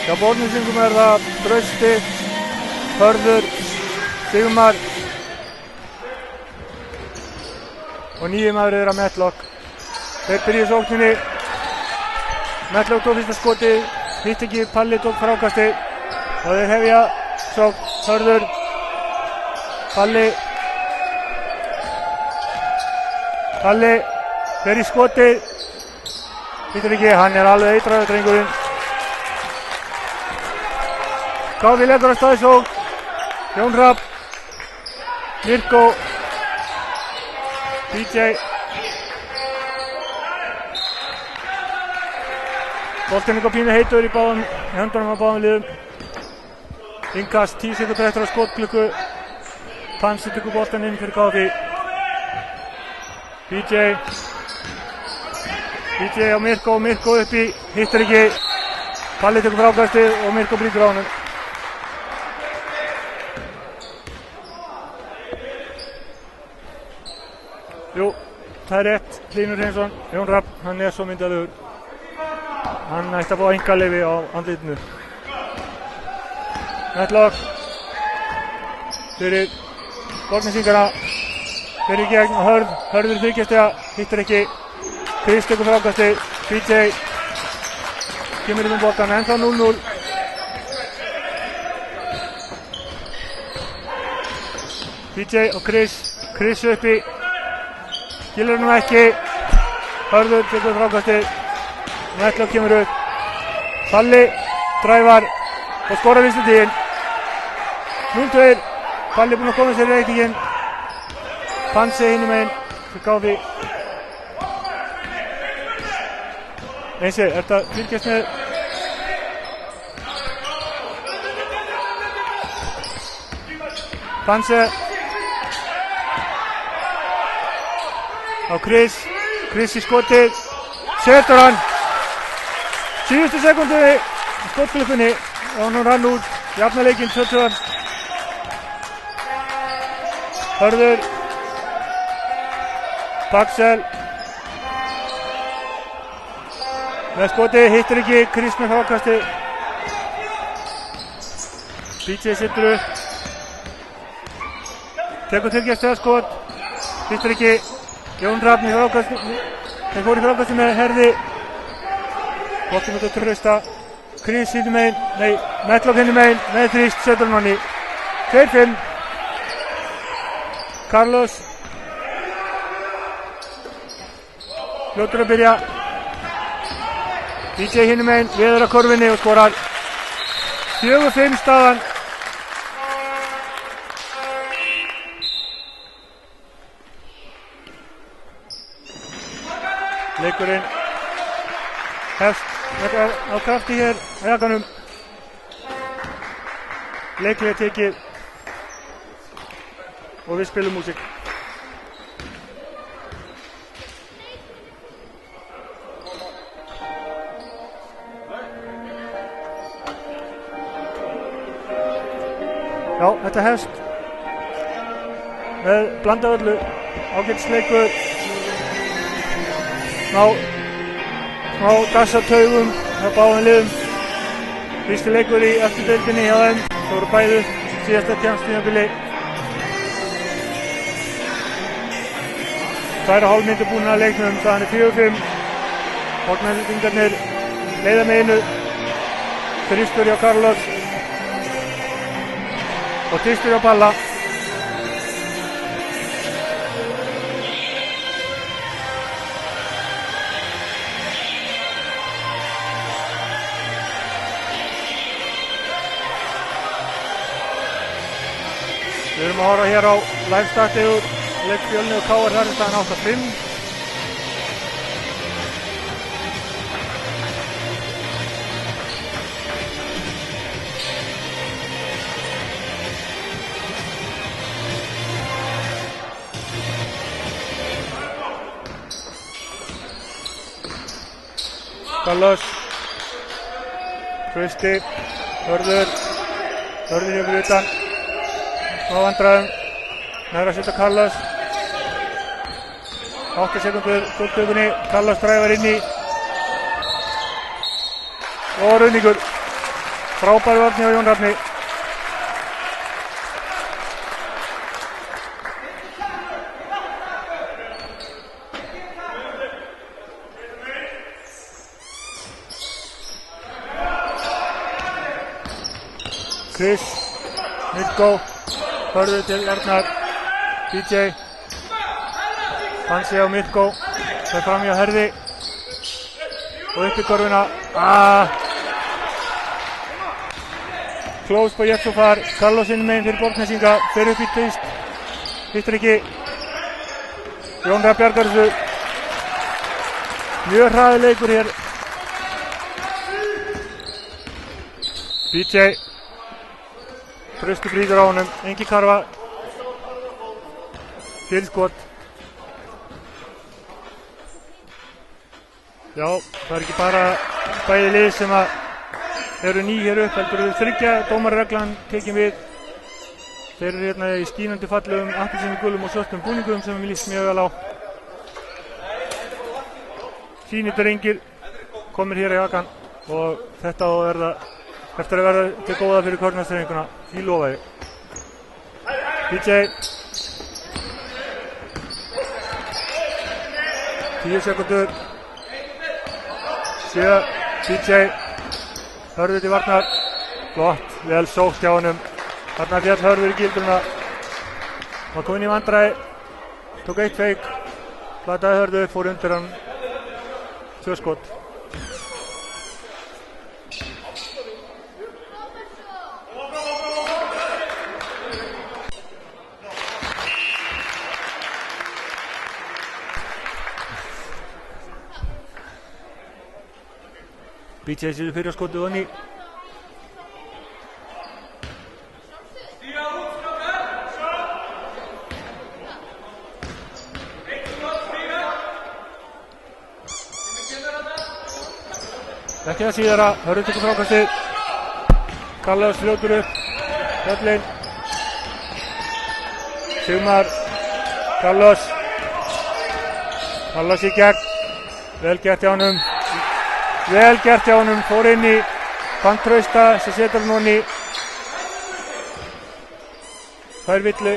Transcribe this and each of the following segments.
Hjá Borgnesingum það Trausti, Hörður, Sigmar og nýju maður þeirra Matlock. Þeir byrjuðu sókninni. Matlock tók fyrsta skotið, hitt ekki, Palli tók frákastið og þeir hefja sókn. Hörður, Palli, fer í skotið, hittir ekki, hann alveg eitraður drengurinn. KV leggur að staði sókn, Jón Hrafn, Mirko, DJ. Boltinn eitthvað pínu heitur í höndunum á báðum liðum. Innkast 10 sekúndur eftir á skotklukku. Tansi tekur boltinn inn fyrir KV. DJ á Mirko uppi, hittir ekki. Palli tekur frákastið og Mirko brýtur á honum. Jú, það rétt. Hlynur Hreinsson, Jón Hrafn, hann svo myndaður. Hann ætti að fá einkaleyfi á andlitinu. Matlock fyrir Borgnesingana, fyrir gegn og Hörður þykjastega, hittir ekki. Krist tekur frákastið, DJ kemur um boltan, ennþá 0-0. DJ og Chris uppi, skilur hann ekki. Hörður tekur frákastið, Matlock kemur upp. Palli dræfar og skorar vinstri tíðin. 0-2, Palli búinn að koma sér í reytingin. Pansi hinum einn fyrir KV. Einsi, ertu að fylgjast með? Pansi á Chris í skotið, setur hann. Síðustu sekundu í skotklukkunni og hann rann út, jafna leikinn 2-2. Hörður, Paxel með skotið, hittir ekki, Chris með frákastið. DJ situr upp, tekur tilgjastega skot, hittir ekki. Jón Hrafn í frákastið, þeir fóru í frákastið með Herði. Boltinn út á Trausta, Chris hinum einn, Matlock hinum einn, með þrýst, setur hann í 2-5. Carlos fljótur að byrja. DJ hinum einn, veður að korfinni og skorar. 4-5 staðan. Leikurinn hefst á krafti hér á jakanum. Leiklið er tekið og við spilum músík. Já, þetta hefst með blanda öllu, ágætisleikur. Smá gassataugum hjá báðum liðum. Fyrsti leikur í eftir deildinni hjá þeim. Það voru bæði síðasta tímabili. 2,5 mínútur búin að leiknum, staðan er 4-5. Borgnesingarnir leiða með einu. Þristur hjá Carlos og Tristur hjá Palla. Við erum að horfa hér á live-startið úr leik Fjölni og KR, þar er staðan 8-5. Carlos, Trausti, Hörður hefur utan. Smá vandræðum, næra að setja Carlos. 8 sekundur Frábær vörn hjá Jón Rafni. Chris, Mirko, hörðu til Arnar, DJ, Hansi á Mirko, það fram hjá Herði og upp í korfuna. Close på Jetsofar, Carlos inn megin fyrir Borgnesinga, fer upp í tvist, hittir ekki. Jón Rapp bjargar þessu. Mjög hraður leikur hér. BJ. Trausti brýtur á honum, Engi Karfa, fyrirskot. Já, það ekki bara bæði lið sem eru ný hér upp, heldur við þriggja dómarreglan tekin við. Þeir eru hérna í skínandi fallegum appelsínugulum og svörtum búningum sem við líst mjög vel á. Fínir drengir komir hér í jakan og þetta á að verða eftir að verða til góða fyrir korfknattspyrnuna, því lofa ég. DJ 10 sekundur 7, DJ Hörður til varnar, flott, vel sótt hjá honum. Þarna fjall Hörður í gildruna, var komin í vandræði, tók eitt feik, plataði Hörður, fór undir hann 2 skot. BJ sér fyrir að skotið onni. Ekki það síðara, Hörður tekur frákastið. Carlos fljótur upp, höllin. Sigmar, Carlos í gegn, vel gert hjá honum. Vel gert hjá honum, fór inn í fann Trausta sem setur hann onni. Fær villu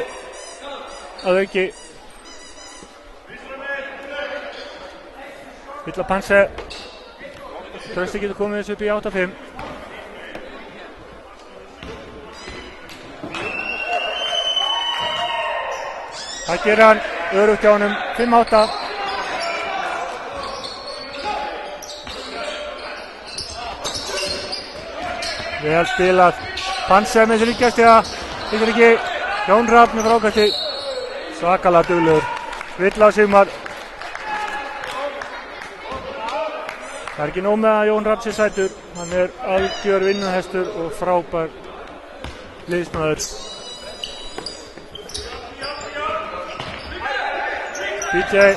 að auki. Villa Panse. Trausti getur komið þessu upp í 8-5. Það gerir hann örugt hjá honum, 5-8. Vel spilað, Panse með þessi líkjastega, hittir ekki, Jón Rapp með frákasti, svakalega duglegur, Villa á Sigmar. Það ekki nóg með að Jón Rapp sé sætur, hann algjör vinnuhestur og frábær liðsmaður. DJ,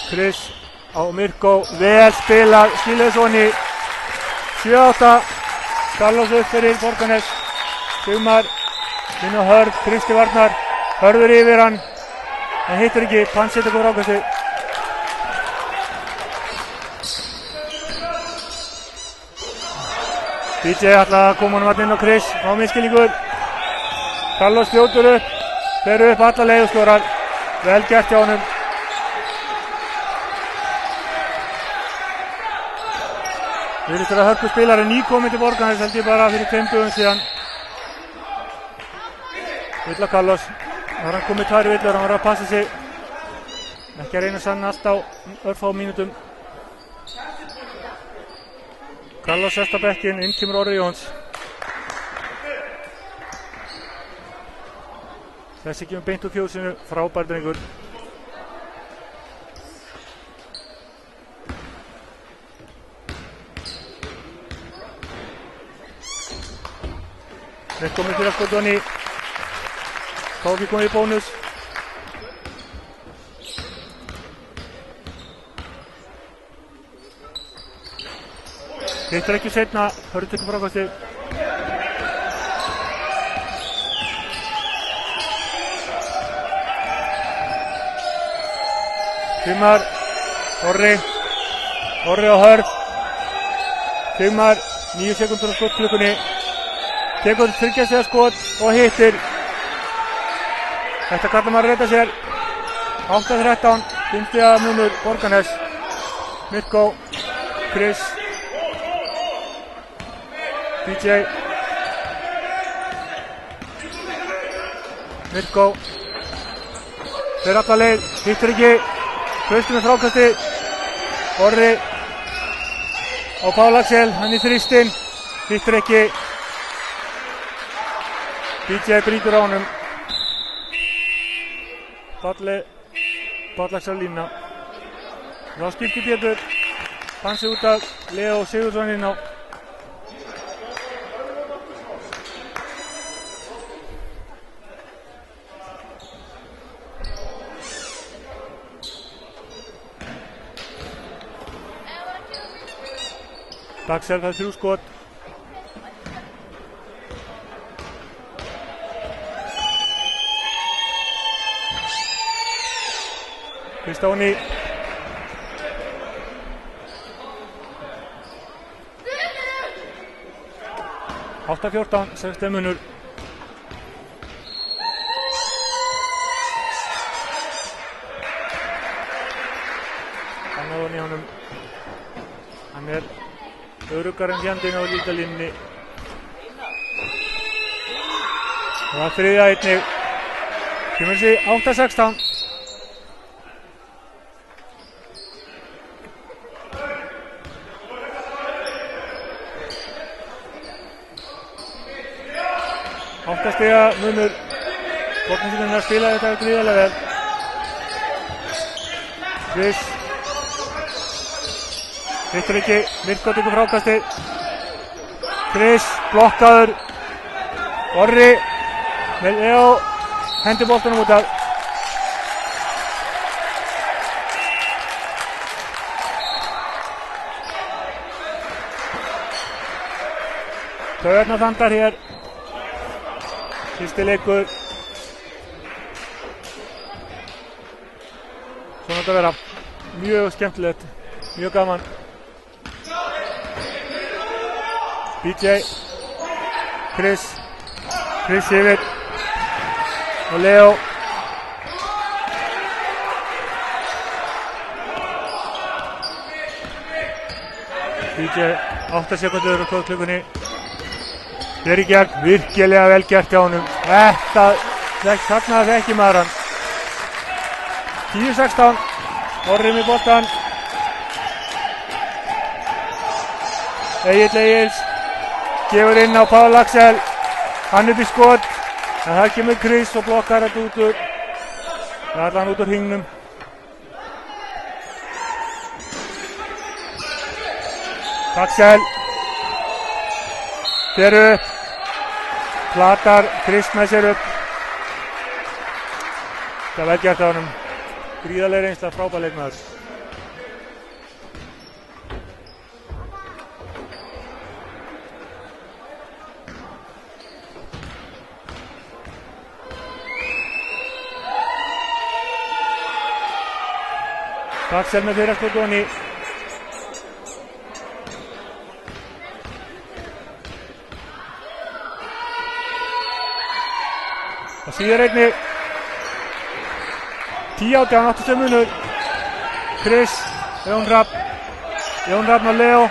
Chris á Mirko, vel spilað, skilaði svonni. 7-8, Carlos upp fyrir Borgarnes, Sigmar, inn á Hörð, Kristi varnar, Hörður yfir hann, en hittir ekki, Panse tekur frákasti. DJ ætlaði að koma honum inn á Chris, á minnskilningur, Carlos fljótur upp, fer upp alla leið og skorar, vel gert hjá honum. Við erum að Hörpu spilari nýkominn til Borgarnes, held ég bara fyrir 5 dögum síðan. Villa Carlos, það var hann komið 2 villur, hann var að passa sig. Ekki að reyna að sanna allt á örfá mínútum. Carlos sest á bekkinn, inn kemur Orri Jóns. Þessi kemur beint úr fjósinu, frábær drengur. Þeir komið fyrir að skota hann í. Káki komið í bónus. Hittar ekki seinna, Hörður tekur frákastið. Sigmar, Orri á Hörð. Sigmar 9 sekúndur á skotklukkunni. Tekur 30 stiga skot og hittir. Þetta kallar maður að redda sér. 8-13, 5 stiga munur Borgarnes. Mirko, Chris, PJ. Mirko. Fer alla leið, hittir ekki. Trausti með frákasti. Orri. Og Páll Axel, hann í þrýstinn. Hittir ekki. PJ brýtur á honum. Páll Axel lína. Þá skipti Pétur. Dansi út af Leo Sigurðsson inn á. Dagsel fær 3 skot. Kristóni. Átta 14, 16 munur. Annað ofan í honum. Hann öruggari en fjandinn á líkalínni. Og það þriðja einnig. Kemur sig 8-16. Stiga munur. Borgnesingarnir að spila þetta gríðarlega vel. Chris. Hittir ekki. Mirko tekur frákasti. Chris blokkaður. Orri með Leo. Hendir boltanum út af. Taugarnar þandar hér. Fyrsti leikur. Svona þetta vera mjög skemmtilegt, mjög gaman. PJ, Chris yfir og Leo. PJ 8 sekundur á klukkunni. Hér í gegn, virkilega vel gert hjá honum. Þarna þekki maður hann. 10-16, Orri með boltan. Egill Egils gefur inn á Páll Axel. Hann upp í skot. En það kemur Chris og blokkar þetta út úr. Það er hann út úr hringnum. Axel. Fer upp. Platar Chris með sér upp. Það er vel gert á honum. Gríðarlega reynsla, frábær leikmaður. Axel með fyrra skotoni. Það síðar einnig 10-18, 8 munur. Chris, Jón Rapp og Leo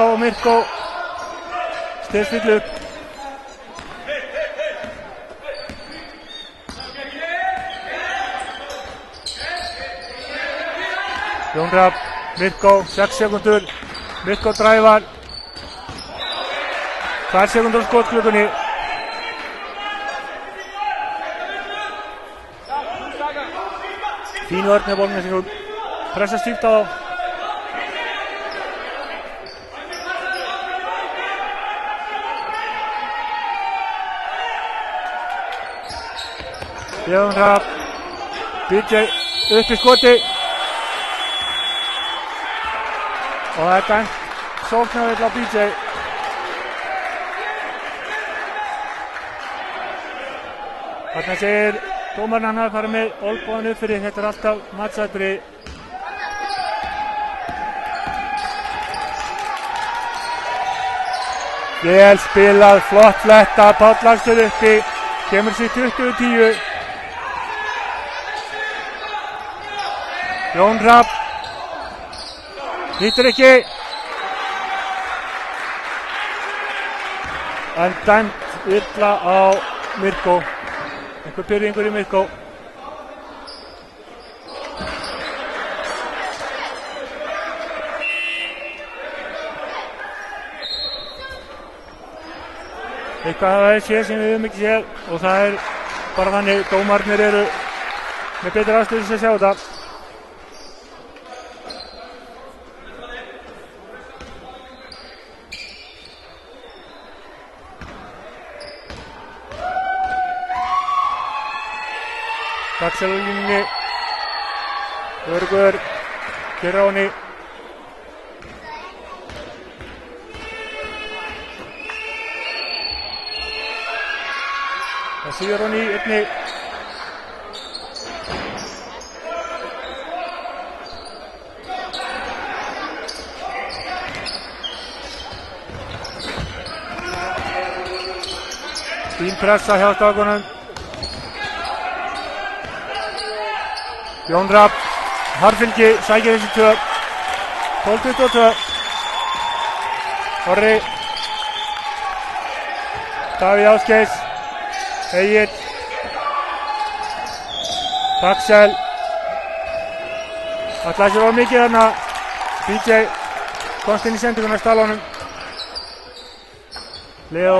og Mirko still upp. Jón Rapp, Mirko, 6 sekundur. Mirko dræfar. 2 sekundur á skotklukkunni. Fín vörn með Borgnesingur. Pressa stíft á þá. Jón Rapp. PJ upp í skoti. Og þetta er sóknarvill á PJ. Þarna segir dómarinn hann að fara með olnbogann upp fyrir, þetta er alltaf matsatriði. Vel spilað, flott fletta, Páll Lagstöð uppi, kemur sér 20-10. Jón Hrafn, hittir ekki, en dæmt illa á Mirko, einhver pirringur í Mirko. Eitthvað það séð sem við höfum ekki séð og það bara þannig, dómarnir eru með betri aðstöðu sem sjá þetta. Dagsel á línunni, Örgur, Gerráni. Það síður hann í einni. Fín pressa hjá strákunum. Jón Hrafn, Harfylgi, sækir þessi 2. 12-22. Orri. Davíð Ásgeirs. Egill. Dagsel. Ætlaði sér of mikið þarna. BJ komst inn í sendinguna stál honum. Leo.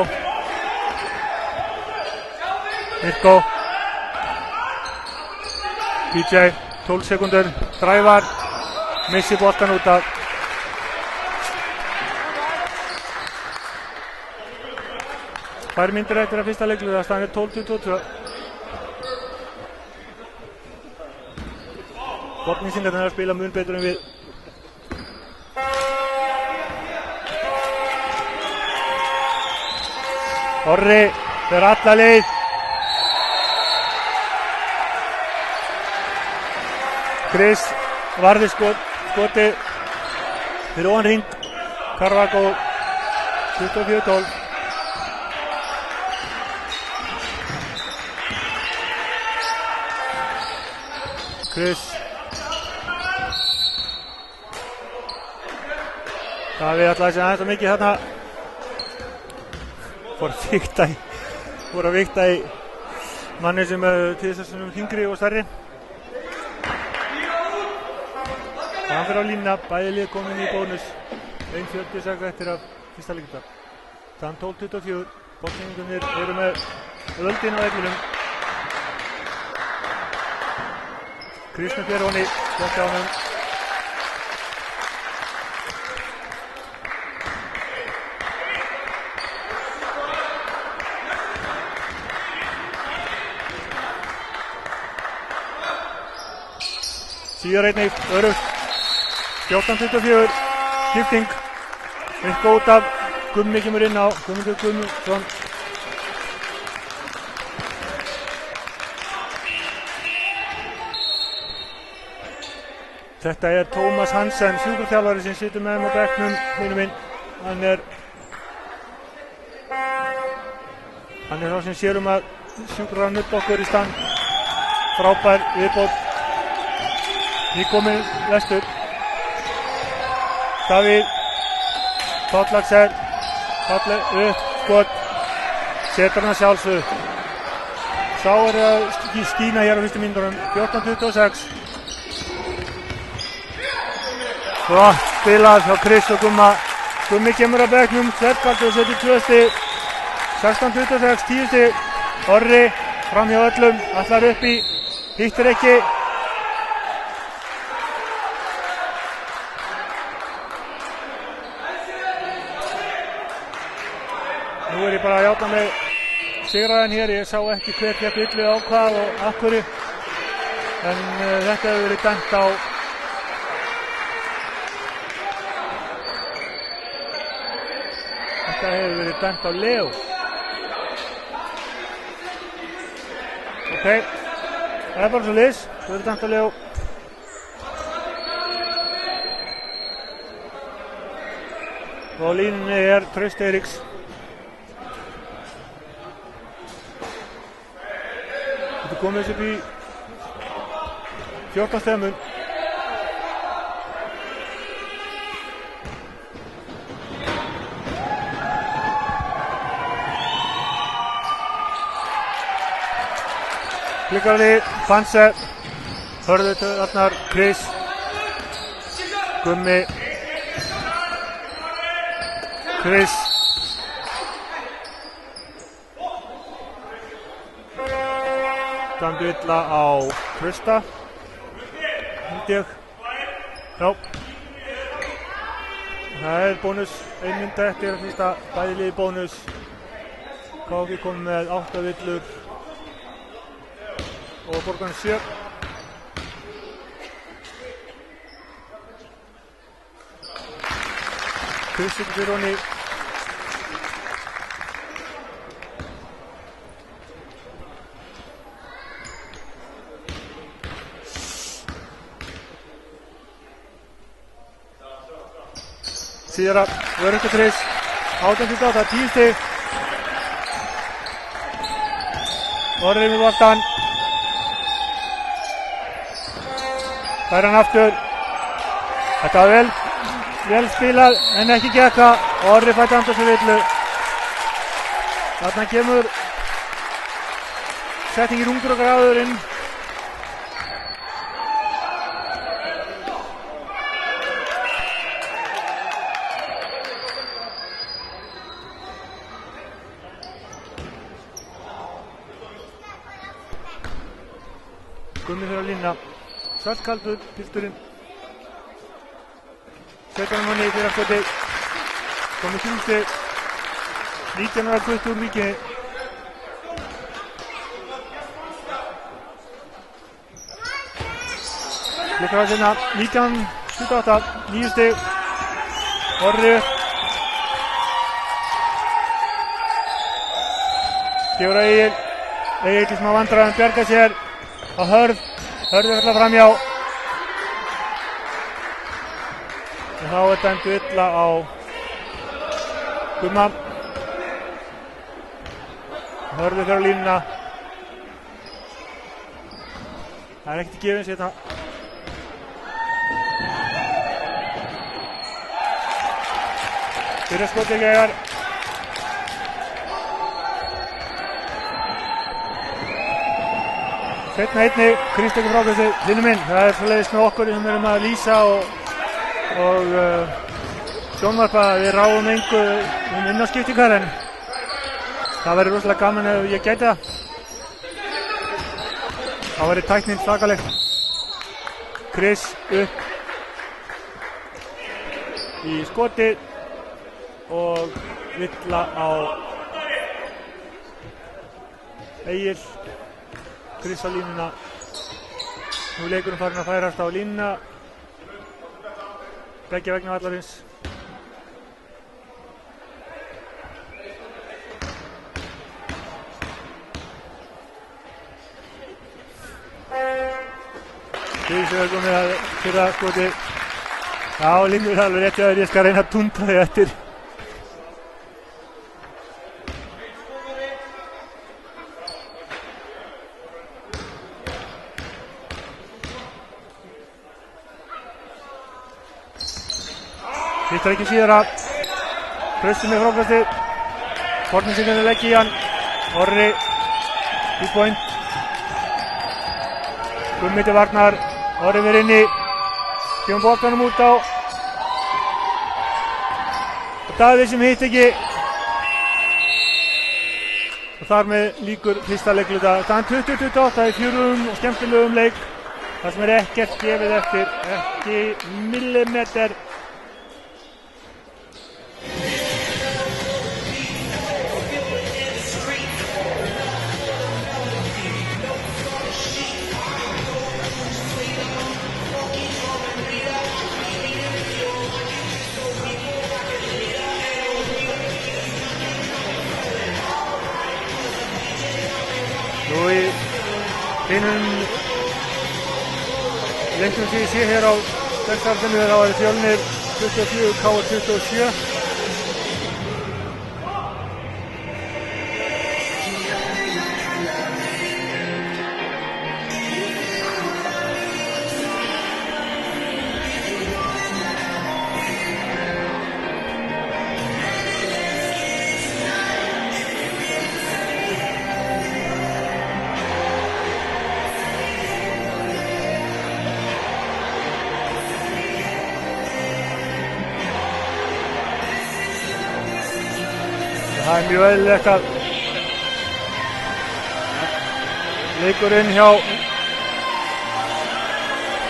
Mirko. BJ, 12 sekundur, drævar, missi boltan út af. Tvær mínútur eftir að fyrsta leikluða, staðan 12-22. Borgnesingarnir er að spila mun betur en við. Orri fer alla leið. Chris varði skoti fyrir ofan hring. Carvaco 24-12. Chris. Davíð ætlaði sér aðeins mikið þarna. Fór að vikta í manni sem til þess að þyngri og stærri. Hann fyrir á línuna, bæði lið komin í bónus. 1:46 eftir af fyrsta leikluta. Þann 12-24. Bókningunir eru með öldin á vellinum. Kristján Björnóni, flott hjá honum. Síðar einnig, örugt. 14-24, skipting. Mirko út af, Gummi kemur inn á, Guðmundur Guðmundsson. Þetta er Tómas Hansen, sjúkraþjálfari sem situr með hann á bekknum, hinum minn. Hann er þá sem sér að sjúkraþjálfarinn nudd okkur í stand. Frábær viðbót. Nýkominn vestur. Davíð. Páll Lagsel. Páll upp, skot. Setur hann sjálfsög. Sá er að skína hér á fyrstu mínútunum. 14-26. Flott spilað hjá Chris og Gumma. Gummi kemur á bekknum, Þverkaldur setur 2 stig. 16-26, 10 stig. Orri fram hjá öllum, allar upp í, hittir ekki. Nú er ég bara að játa mig sigraðan hér, ég sá ekki hver fékk villu á hvað og af hverju. En þetta hefur verið dæmt á Leo. Ok, það er bara svo liðs, það verið dæmt á Leo. Og á línunni er Trausti Eiríks. komið upp í 14 stegamun. Klikkarði, Fanse, Hörður Arnar, Chris, Gummi, Chris, standi illa á Krista, held ég, já, það bónus, 1 mínúta eftir að fyrsta bæði liði bónus, KG kom með 8 villur og Borgarnes 7. Kristi fyrir honni. Síðara, Vörður Chris, 18-8, 10 stig. Orrið með boltan. Fær hann aftur. Þetta var vel spilað en ekki gekka. Orri fætti andast við villu. Þarna kemur settingin ungur og gráðurinn. Gummi fyrir að lína. Saltkaldur, pilturinn. 17 manni í fyrraskoti. Komið 3 stig. 19 ára kvöld úr Víkinni. Líkar að sinna 19-28, 9 stig. Orri. Gefur að Egil. Egil í smá vandræðum bjarga sér. Á Hörð. Hörður ætla framjá. En þá dæmdu illa á Gumma. Hörður fyrir á línuna. Það ekkert í gefins hérna. Fyrir skotleiklegar. Setna einni, Kristi ekki frákvæmstu, vinnu minn. Það svoleiðis með okkur sem erum að lýsa og sjónvarpa. Við ráðum engu innáskiptingar en það verður rosalega gaman ef ég gæti það. Það verður tæknin svakaleg. Chris upp í skoti og villa á Egil. Chris á línuna. Nú leikurinn farin að færast á línuna. Beggja vegna vallarins. Chris er komið að fyrra skoti. Já, Lindur er alveg rétt hjá þér. Ég skal reyna að tunda þig eftir. Hittar ekki síðara. Trausti með frákvæmstu. Forninsingandi leggi í hann. Orri. Í point. Gummi til varnar. Orri verið inni. Kemur boltanum út á. Og Davíð sem hitt ekki. Og þar með líkur fyrsta leikluta. Staðan 20-28 í fjórðum og skemmtilegum leik. Það sem er ekkert gefið eftir. Ekki millimeter. Nú í hinum leiknum sem ég sé hér á dagstarfinu þá er Fjölnir 24, KR 27. Það mjög eðlilegt að leikurinn hjá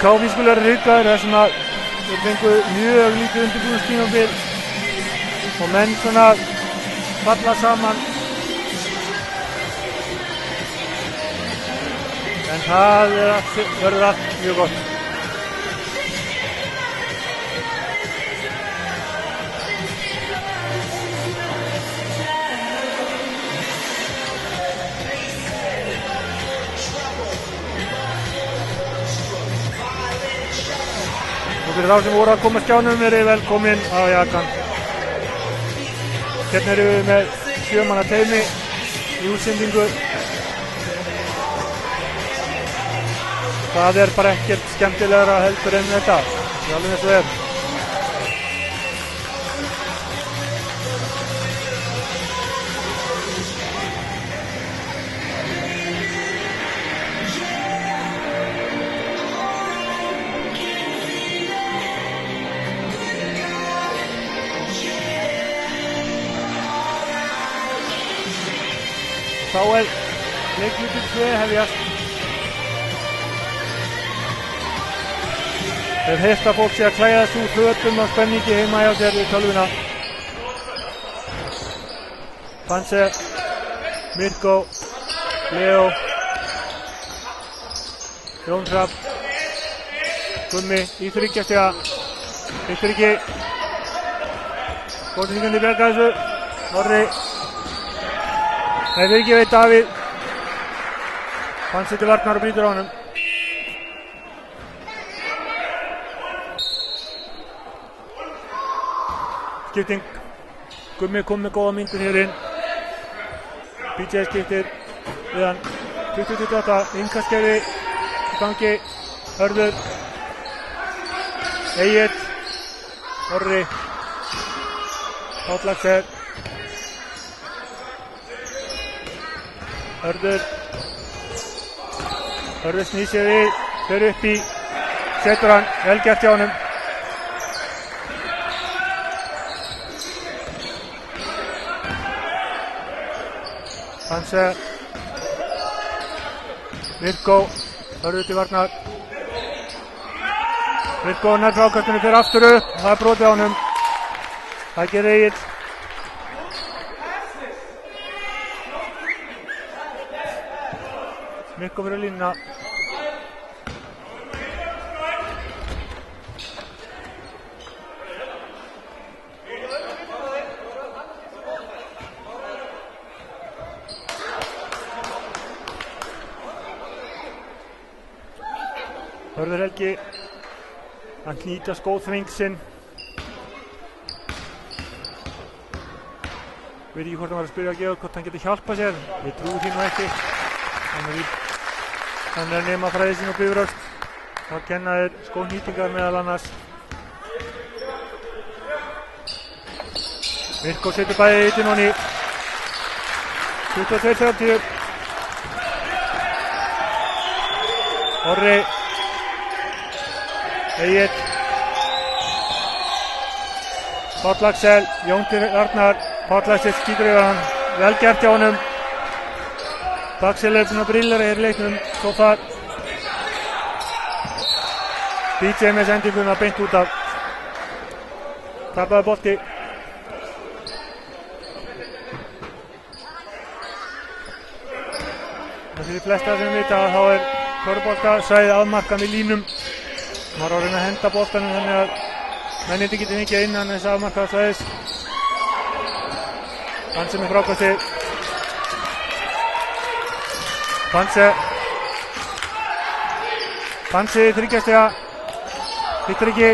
KV skuli vera ruggaður þar sem að þeir fengu mjög lítið undirbúningstímabil og menn svona falla saman. En það verður allt mjög gott. Og fyrir þá sem voru að koma skjánum verið velkomin á Jakan. Hérna erum við með 7 manna teymi í útsendingu. Það bara ekkert skemmtilegra heldur en þetta. Það alveg eins og er. Þá leiklutur 2 hefjast. Þeir heista fólk sé að klæðast úr fötum af spenningi heima hjá sér í tölvuna. Panse, Mirko, Leo, Jón Hrafn, Gummi í 30 stiga. Hittir ekki. Góðsingandi bjarga þessu. Orri. Nei, við ekki veit Davíð. Panse til varnar og brýtur á honum. Skipting. Gummi kom með góða myndir hér inn. PJ skiptir við hann. 20-28. Innkastskeiði í gangi. Hörður. Egill. Orri. Páll Axel. Hörður snýr sér við, fer upp í, setur hann, vel gert hjá honum. Hanse, Mirko, Hörður til varnar. Mirko nær frákastinu, fer aftur upp, það brotið á honum. Það gerir Egill. Mirko fyrir línuna. Hörður Helgi að hnýta skóþving sinn. Veit ekki hvort hann var að spyrja að gefa hvort hann geti hjálpað sér. Ég trúi því nú ekki. Hann nema fræði sín og Bifröst og kenna þér skóhnýtingar meðal annars. Mirko setur bæði í Dinoni. 22-30. Orri. Egill. Páll Axel. Jón til Arnar. Páll Axel skýtur yfir hann. Vel gert hjá honum. Axel búinn að brillera í leiknum svo far. PJ með sendinguna beint út af. Tapaði bolti. Það fyrir flesta sem vita að þá körfubolta svæði afmarkað með línum. Maður á að reyna að henda boltanum þannig að mennindi geti mikið innan þess afmarkað svæðis. Hann sem frákasti. Panse 30 stiga. Hittir ekki.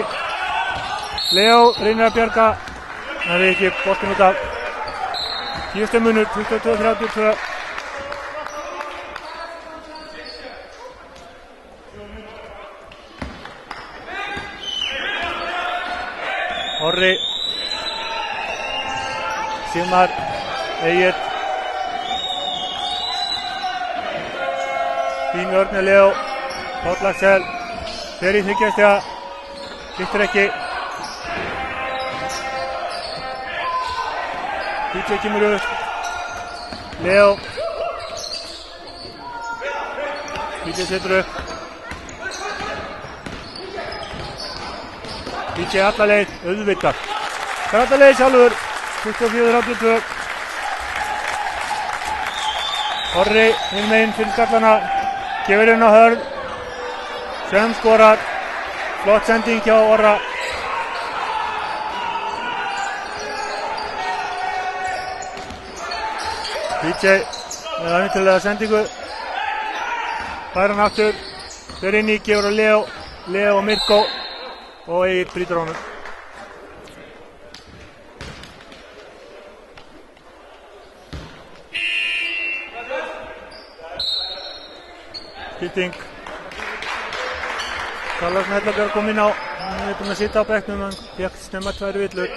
Leo reynir að bjarga. Það ekki boltinn út af. 10 mínútur, 22-32. Orri. Sigmar. Egill. Fín vörn með Leo. Páll Axel. Fer í 30 stiga. Hittir ekki. PJ kemur upp. Leo. PJ setur upp. PJ alla leið, auðvitað. Það er alla leið sjálfur. 24-82. Orri hinn meginn fyrir skallana. Gefur inn á Hörð. Sem skorar. Flott sending hjá Orra. PJ með aðvindilega sendingu. Fær hann aftur. Fer inn í, gefur á Leo. Leo og Mirko. Og Egill brýtur honum. Skipting. Carlos Mellager kom inn á. Hann er búinn að sitja á bekknum. Hann fékk snemma 2 villur.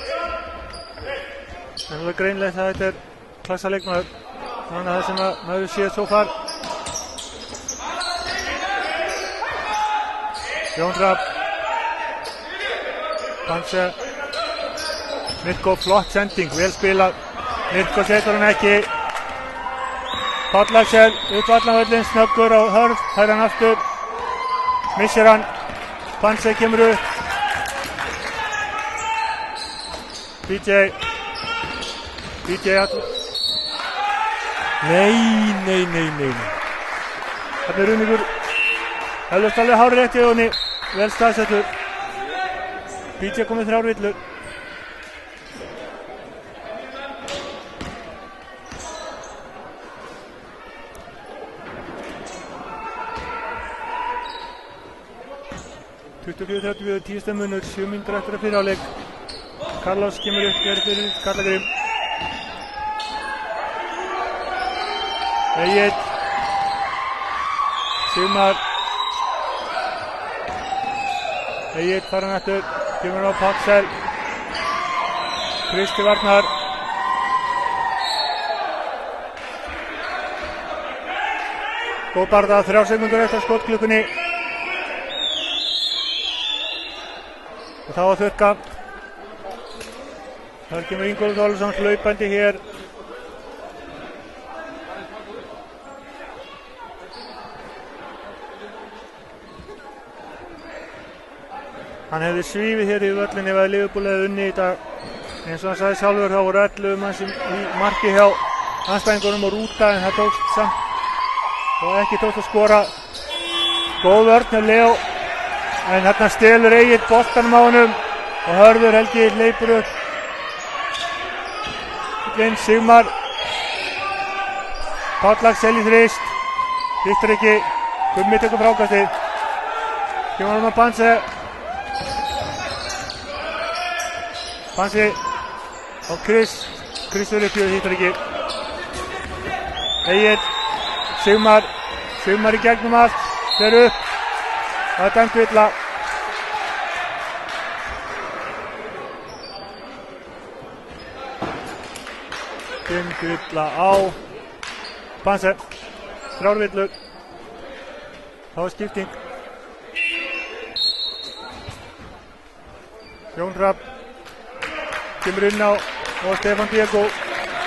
En það er greinlegt að þetta er klassaleikmaður. Þannig að það sem maður séð svo far. Jón Rapp. Panse. Mirko, flott sending, vel spilað. Mirko setur hann ekki. Páll Axel upp allan völlinn, snöggur á Hörð, fær hann aftur. Missir hann. Panse kemur upp. PJ allir. Nei. Þetta er Rúningur. Helvist alveg hárið rétt í honni. Vel staðsettur. PJ komið 3 villur. (24-34) 10 stemmunur, 7 mínútur eftir að fyrirháleik. Carlos kemur upp, gerð fyrir Karlagrim. Egill. Sigmar. Egill fara hann eftir, kemur á Paxel. Kristi Varnar. Góð barða, 3 sekúndur eftir skotklukkunni. Og þá að þurrka. Þar kemur Ingólfur Þorleifsson hlaupandi hér. Hann hefði svífið hér í völlin ef að Liverpool hefði unnið í dag. Eins og hann sagði sjálfur, þá voru 11 manns í marki hjá andstæðingunum og rúta, en það tókst samt og ekki tókst að skora. Góð vörn hjá Leo, en hérna stelur Egill boltanum á honum og Hörður Helgi hleypur upp. Sigmar. Páll Axel í þrist. Hittir ekki. Gummi tekur frákastið. Kemur hann á Panse. Pansi og Chris verður upp, hittir ekki. Egill. Sigmar í gegnum allt. Fer upp. Það er dæmt villa. Dæmt villa á Panse. 3 villur. Þá er skipting. Jón Rapp kemur inn á og Stefán Diego.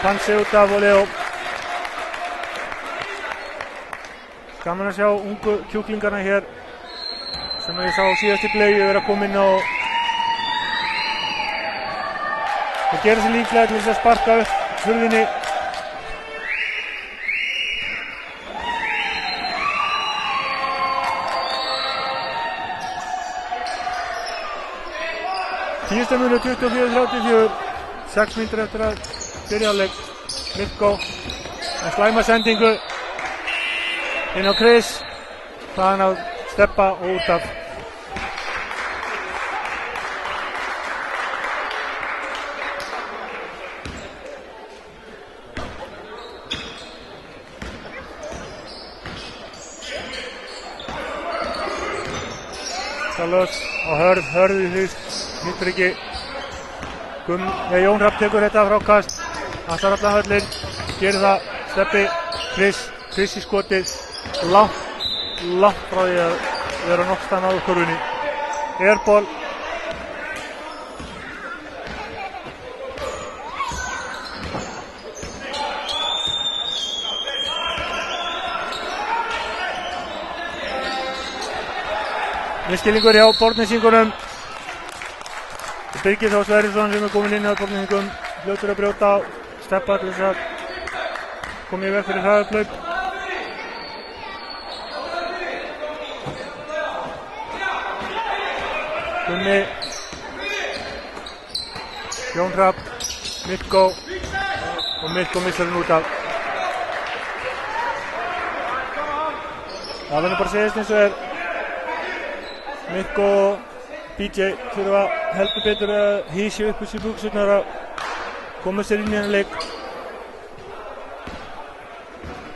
Panse út af og Leo. Gaman að sjá ungu kjúklingarna hér sem ég sá síðast í bleiu vera að koma inn og gera sér líklega til þess að sparka upp hurðinni. Tíustu mínútu 24-34, 6 mínútur eftir að byrja hálfleik. Mirko með slæma sendingu inn á Chris, hvaðan að steppa og út af. Carlos og Hörð í hlust, nýttur ekki. Jón Rapp tekur þetta frákast, allar allan höllin, gerir það, steppi, Chris í skotið, langt frá því að vera nokkstann á kurfunni. Airball. Misskilningur hjá Borgnesingunum. Birgir Þór Sverrisson sem komin inn á Borgnesingum. Fljótur að brjóta á steppa til þess að koma í veg fyrir hraðahlaup. Gunni, Jón Hrafn, Mirko og Mirko missar hann út af. Það verður bara að segja eins og Mirko og BJ þurfa heldur betur að hísja upp úr sér buxurnar að koma sér inn í þennan leik.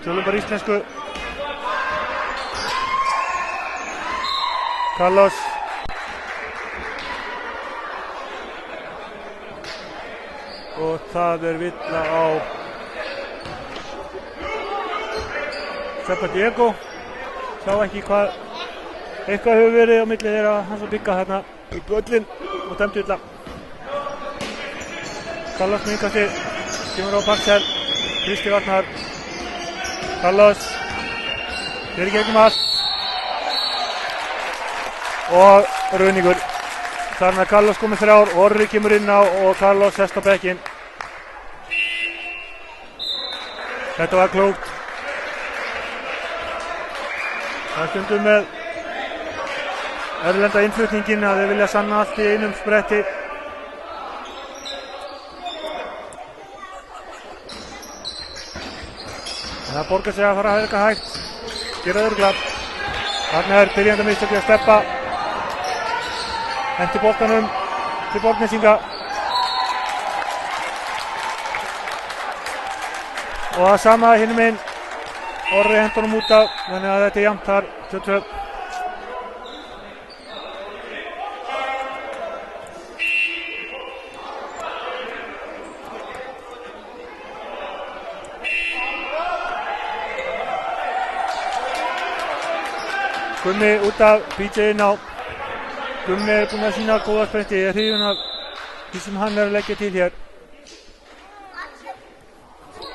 Tölum bara íslensku. Carlos. Og það villa á Steppa Diego. Sá ekki hvað eitthvað hefur verið á milli þeirra hans og Bigga þarna í böllin og dæmdi illa. Carlos með innkasti, kemur á baksel, Kristi Vatnar. Carlos, fyrir gegnum allt. Og rauningur. Þannig að Carlos komið 3, Orri kemur inn á og Carlos sest á bekkinn. Þetta var klókt. Það er stundum með erlenda innflutningin að þeir vilja sanna allt í einum spretti. Það borgar sig að fara að hafa eitthvað hægt. Gera örugglega. Þarna byrjandi að mistök að Steppa. Hendi boltanum til Borgnesinga. Og það sama hinum inn. Orri hendur honum út af, þannig að þetta jafnt þar 22. Gummi út af, BJ inn á. Gummi búinn að sína góða spretti, ég hrifinn af því sem hann að leggja til hér.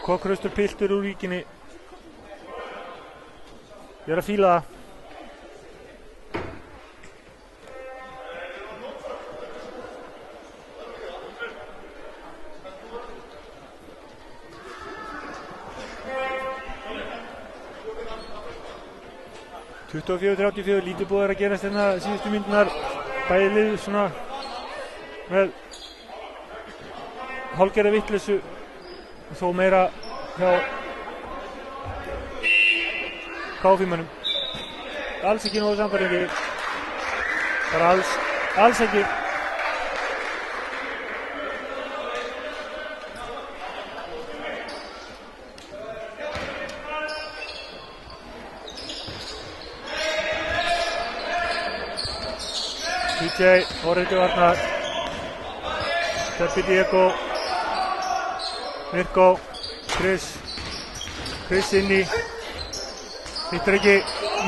Kokkraustur piltur úr víkinni. Ég að fíla það. (24-34) lítið búið að gerast hérna síðustu myndunar. Bæði lið svona með hálfgerða vitleysu og þó meira hjá KFÍ-mönnum. Alls ekki nógu sannfærandi. Bara alls ekki. BJ, Orri til Varnar. Steppi Diego. Mirko. Chris inni. Hittir ekki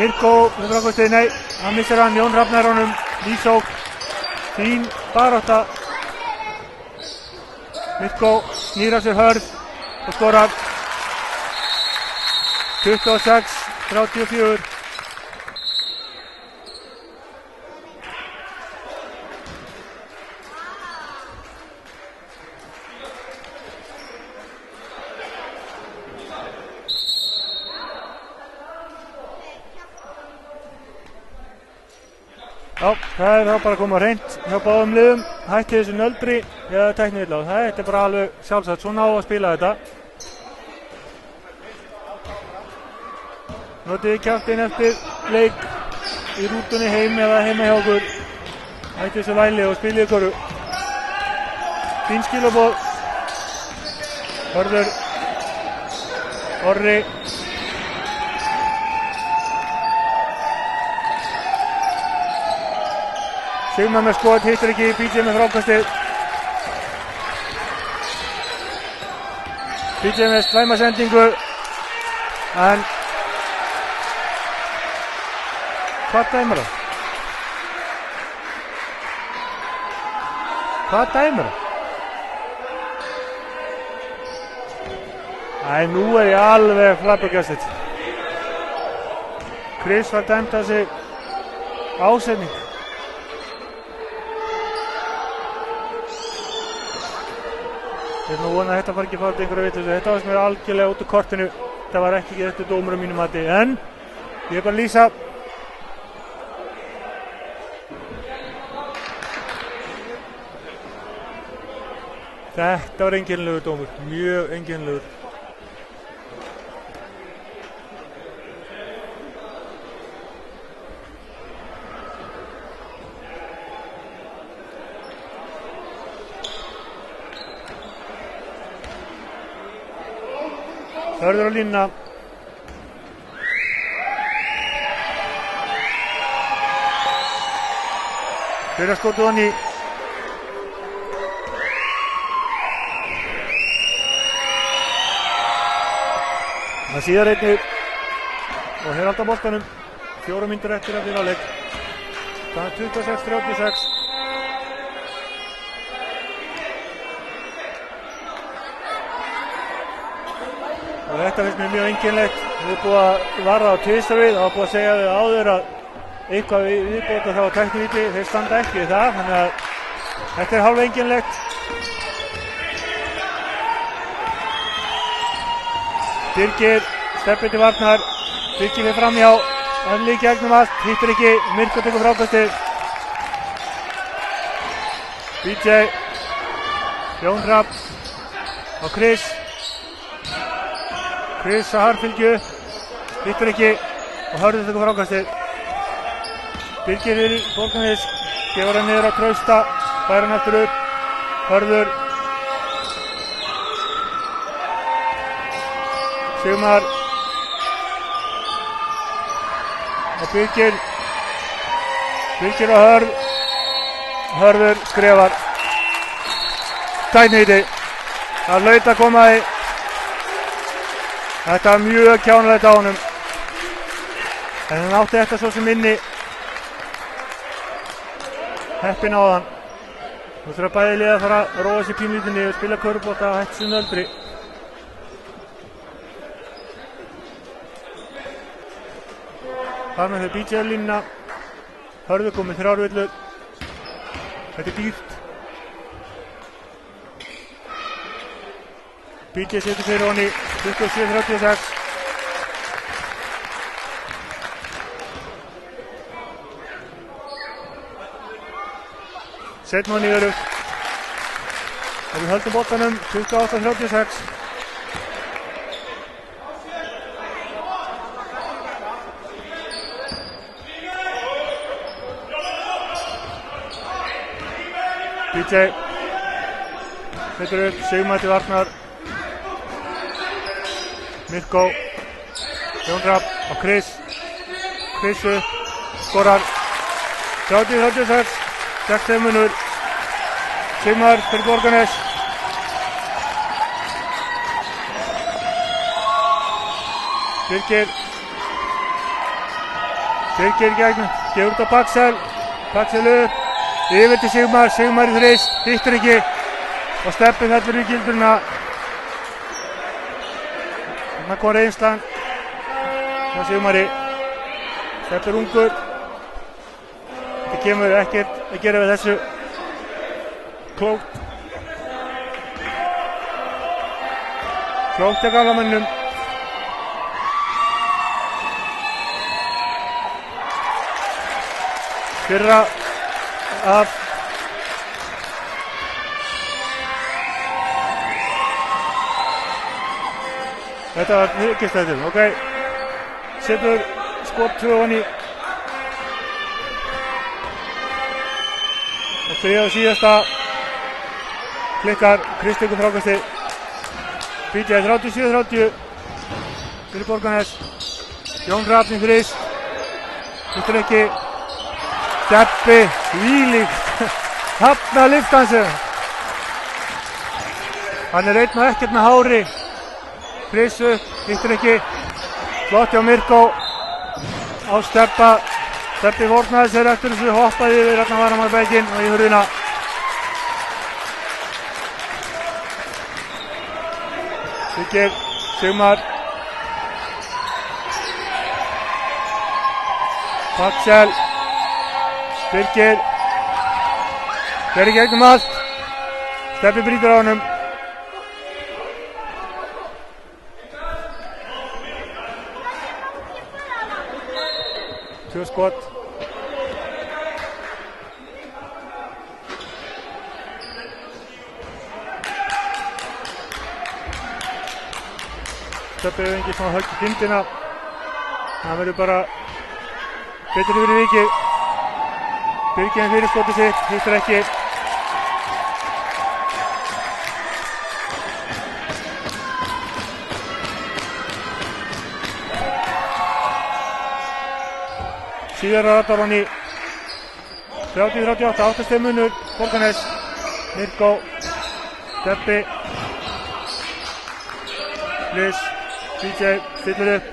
Mirko með frákvæmstið, nei, hann missir hann. Jón Hrafnar honum, lísók, fín barátta. Mirko snýr á sér hörð og skorar. 26-34. Já, það þá bara að koma hreint hjá báðum liðum, hætti þessu nöldri eða tækniðilla og þetta bara alveg sjálfsagt, svona á að spila þetta. Notiði kjaftinn eftir leik í rútunni heim eða heima hjá okkur. Hætti þessu væli og spilið ykkur. Fín skilaboð. Hörður. Orri. Sigmar með skot, hittir ekki, BJ með frákastið. BJ með slæma sendingu. En hvað dæmir það? Hvað dæmir það? Æ, nú ég alveg flabbergasted. Chris var dæmt að sig ásetning. Ég nú vona að þetta fari ekki að fara til einhverja vitleysu. Þetta var sem er algjörlega út úr kortinu. Þetta var ekki eftir dómurum mínum mati, en ég er bara að lýsa. Þetta var einkennilegur dómur, mjög einkennilegur. Hörður á línuna. Byrjar skotið hann í. Það síðar einnig og hér alltaf boltanum. 4 mínútur eftir að byrja leik. Það er 26-36. Og þetta finnst mér mjög einkennilegt. Við erum búið að varða á tvisvar við. Það var búið að segja við áður að eitthvað viðbót að það var tæknivíti. Þeir standa ekki við það. Þannig að þetta er hálf einkennilegt. Birgir steppið til varnar. Birgir við framhjá. Hann líki gegnum allt. Hittir ekki. Mirko tekur frákastið. BJ. Jón Rapp. Og Chris. Chris að harfylgju. Hittir ekki. Og Hörður tekur frákastið. Birgir vil Borgarnes. Gefur hann niður á Trausta. Fær hann aftur upp. Hörður. Sigmar og Birgir og Hörður skrefar tæknivíti. Það hlaut að koma því. Þetta var mjög kjánulegt á honum en hann átti þetta svo sem inni. Heppinn á þann. Nú þurfa bæði liða að fara að róa sér pínlítinni og spila körfubolta og hætti sem öldri. Þar með þau BJ á línuna. Hörður komið 3 villur. Þetta er dýrt. BJ setur fyrir honni 27-36. Setjum hann niður upp. Og við höldum boltanum 28-36. BJ setur upp, Sigmar til varnar. Mirko, Jón Rapp og Chris upp, skorar 30-36, 6 munur. Sigmar fyrir Borgarnes. Birgir gegn, gefur út á Paxel upp. Yfir til Sigmar í þrist, hittir ekki og steppið fellur í gildruna. Þannig kom reynslan hjá Sigmari. Steppur ungur. Þetta kemur ekkert að gera við þessu. Klókt hjá gamlamönnum. Fyrra af þetta var ykkurstættum, ok. Setur skot 2 honni og 3 á síðasta klikkar Chris tekur frákastið. BJ 37-30 fyrir Borgarnes. Jón Rapp í þrist, hittir ekki. Steppi, þvílíkt, þarna lyfti hann sig. Hann er einn og ekkert með hári. Chris upp, hittir ekki. Flott hjá Mirko á Steppa. Steppi fórnaði sér eftir þessu, hoppaði yfir hérna varamannsbekkinn og í hurðina. Birgir, Sigmar. Paxel. Birgir fer í gegnum allt. Steppi brýtur á honum. Tvö skot. Steppi hefur engið svona högg í kindina. Það verður bara betur yfir í vikið. Birgir fyrir skotið sitt, hittir ekki. Síðar ratar hann í 30-38, 8 stig munur, Borgarnes, Mirko, Steppi, Chris, DJ, stillir upp.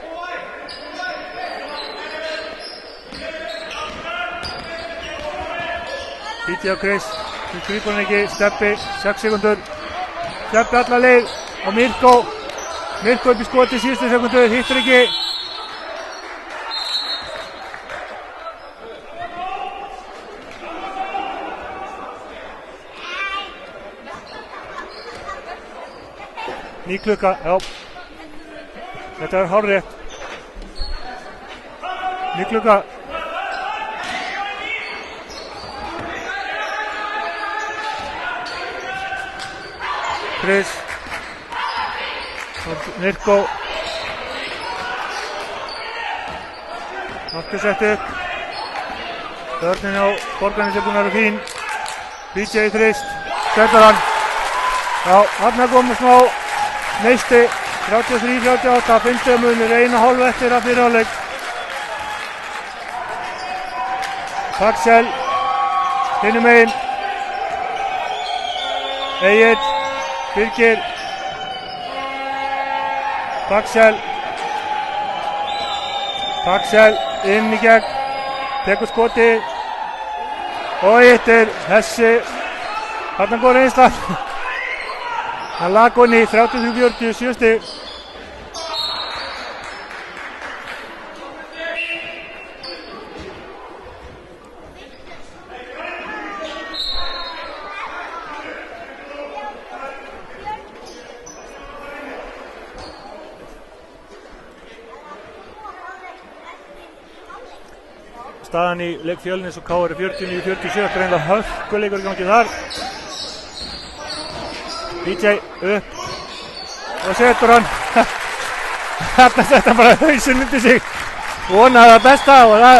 DJ og Chris, sem grípur hann ekki, Steppi, 6 sekundur. Steppi alla leið og Mirko upp í skoti síðustu sekundu, hittir ekki. Ný klukka, já. Þetta er hárrétt. Ný klukka. Chris. Mirko. Aftur sett upp. Börnin á Borgarnes búin að vera fín. BJ þrist. Settar hann. Já, hann komið smá neisti. 33-38, 5 munur, 1,5 eftir að fyrri hálfleik. Paxel, hinum megin. Egill, Birgir. Paxel, inn í gegn. Tekur skoti. Og hittir Hessi. Þarna góð reynslan. Hann lag honni 33-40, 7 stig. Staðan í leik Fjölnis og KR 49-47, greinlega hörkuleikur í gangi þar. DJ upp og setur hann. Þarna sett hann bara hausinn undir sig. Vonaði það besta og það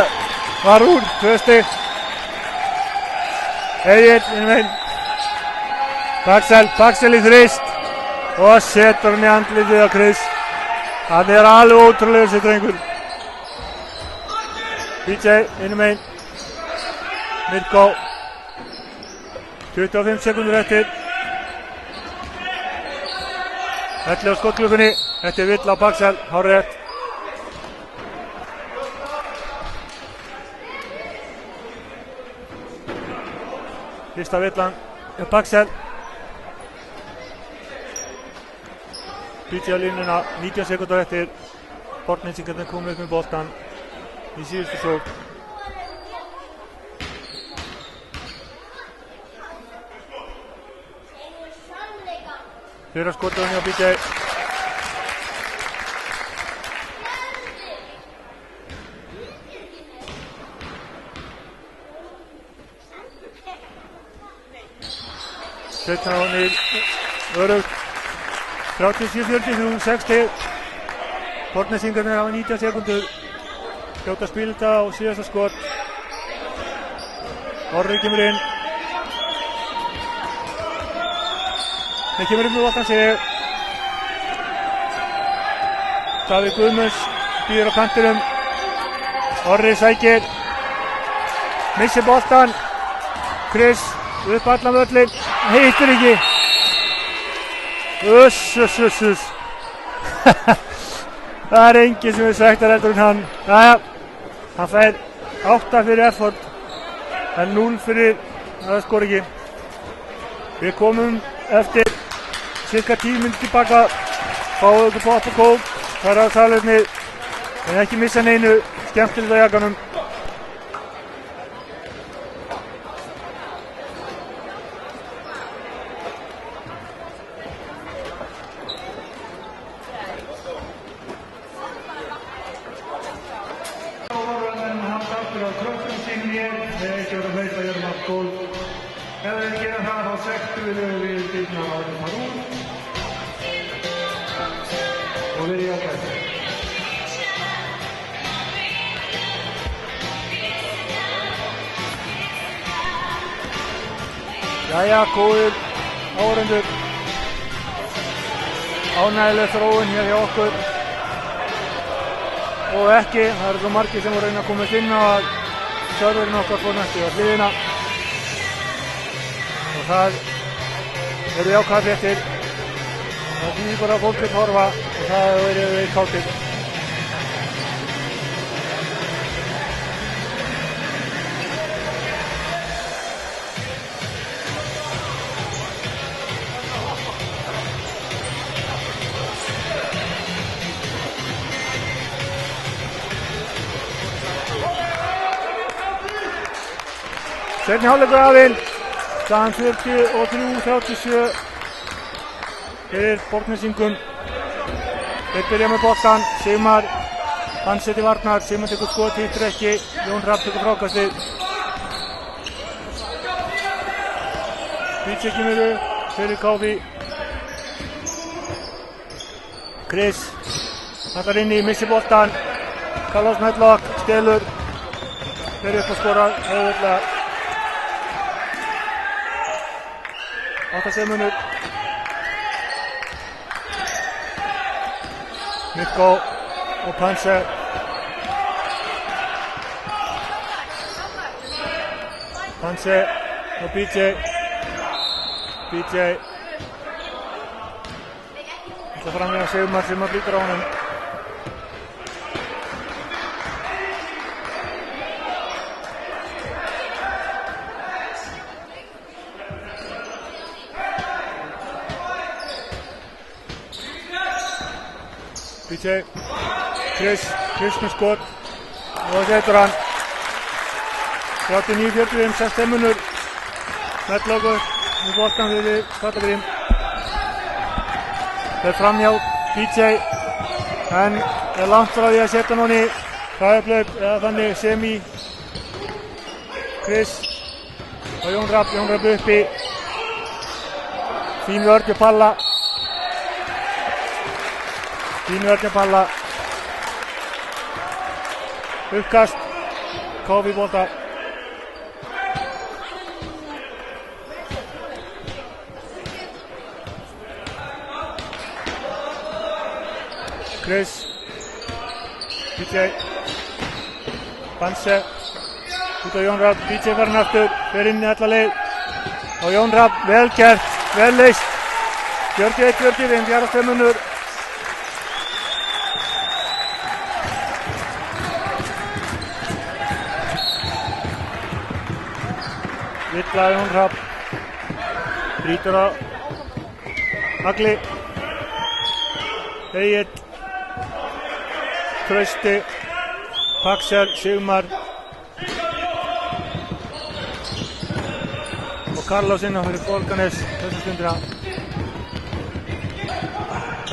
var úr 2 stig. Egill innum einn. Paxel í þrist og setur hann í andlitið á Chris. Hann er alveg ótrúlega þessi drengur. DJ innum einn. Mirko. 25 sekundur eftir. 11 á skotklukkunni, þetta er vill á Paxel, hárrétt. Fyrsta villan er Paxel. BJ á línuna, 19 sekundar eftir. Borgnesingarnir komu upp með boltan í síðustu sókn. Fyrra skotið hann hjá BJ. Setna hann í örugt. 37-43, 6 stig. Borgnesingarnir hafa 19 sekundur. Skjóta spilda og síðasta skot. Orri kemur inn. Það kemur með boltan sig. Davíð Guðmunds býður á kantinum. Orri sækir. Missir boltan. Chris upp allan völlinn. Hittir ekki. Uss. Það er enginn sem er sæktar heldur en hann. Jæja, hann fær 8 fyrir effort. En 0 fyrir það skor ekki. Við komum eftir cirka 10 minnir tilbaka, fáðu okkur pop og kók, fara á salernið, en ekki missa neinu skemmtilegt á jakanum. Ef þeir gera það þá sektum við dyrnar á þetta fara út og við erum jákvæð. Jæja, góðir áhorfendur, ánægjuleg þróun hér hjá okkur og ekki, það eru svo margir sem voru að reyna að komast inn á að serverinn okkar fór næstu á hliðina og það eru jákvæðar fréttir. Það þýðir bara að fólk vill horfa og það eru við kátir. Seinni hálfleikur hafinn, staðan 43-37 fyrir Borgnesingum. Þeir byrja með boltan, Sigmar, hann setur varnar, Sigmar tekur skot, hittir ekki, Jón Hrafn tekur frákastið. Vítsir kemur fyrir Káfi. Chris, hallar inni, missir boltan, Carlos Medlock, stelur, fer upp og skorar, auðvitað. 8 semunur. Mikko og Panse. Panse og BJ. Það fram með að Sigmar lítur á honum. BJ, Chris með skot og það setur hann 39-40, 6 semunur. Medloggur með boltan fyrir Kallagrím. Fer fram hjá BJ en er langt frá því að setja hann í hraðahlaup eða þannig semi. Chris og Jón Hrafn uppi. Fín vörn hjá Palla. Uppkast, Káfi bolta. Chris, BJ, Panse, út á Jón Hrafn, BJ farin aftur, fer inn í alla leið og Jón Hrafn, vel gert, vel leyst. 41-40, 4 semunur. Villa Jón Hrafn, brýtur á Agli, Egill, Trausti, Paxel, Sigmar og Carlos inn á fyrir Borgarnes þessum stundina.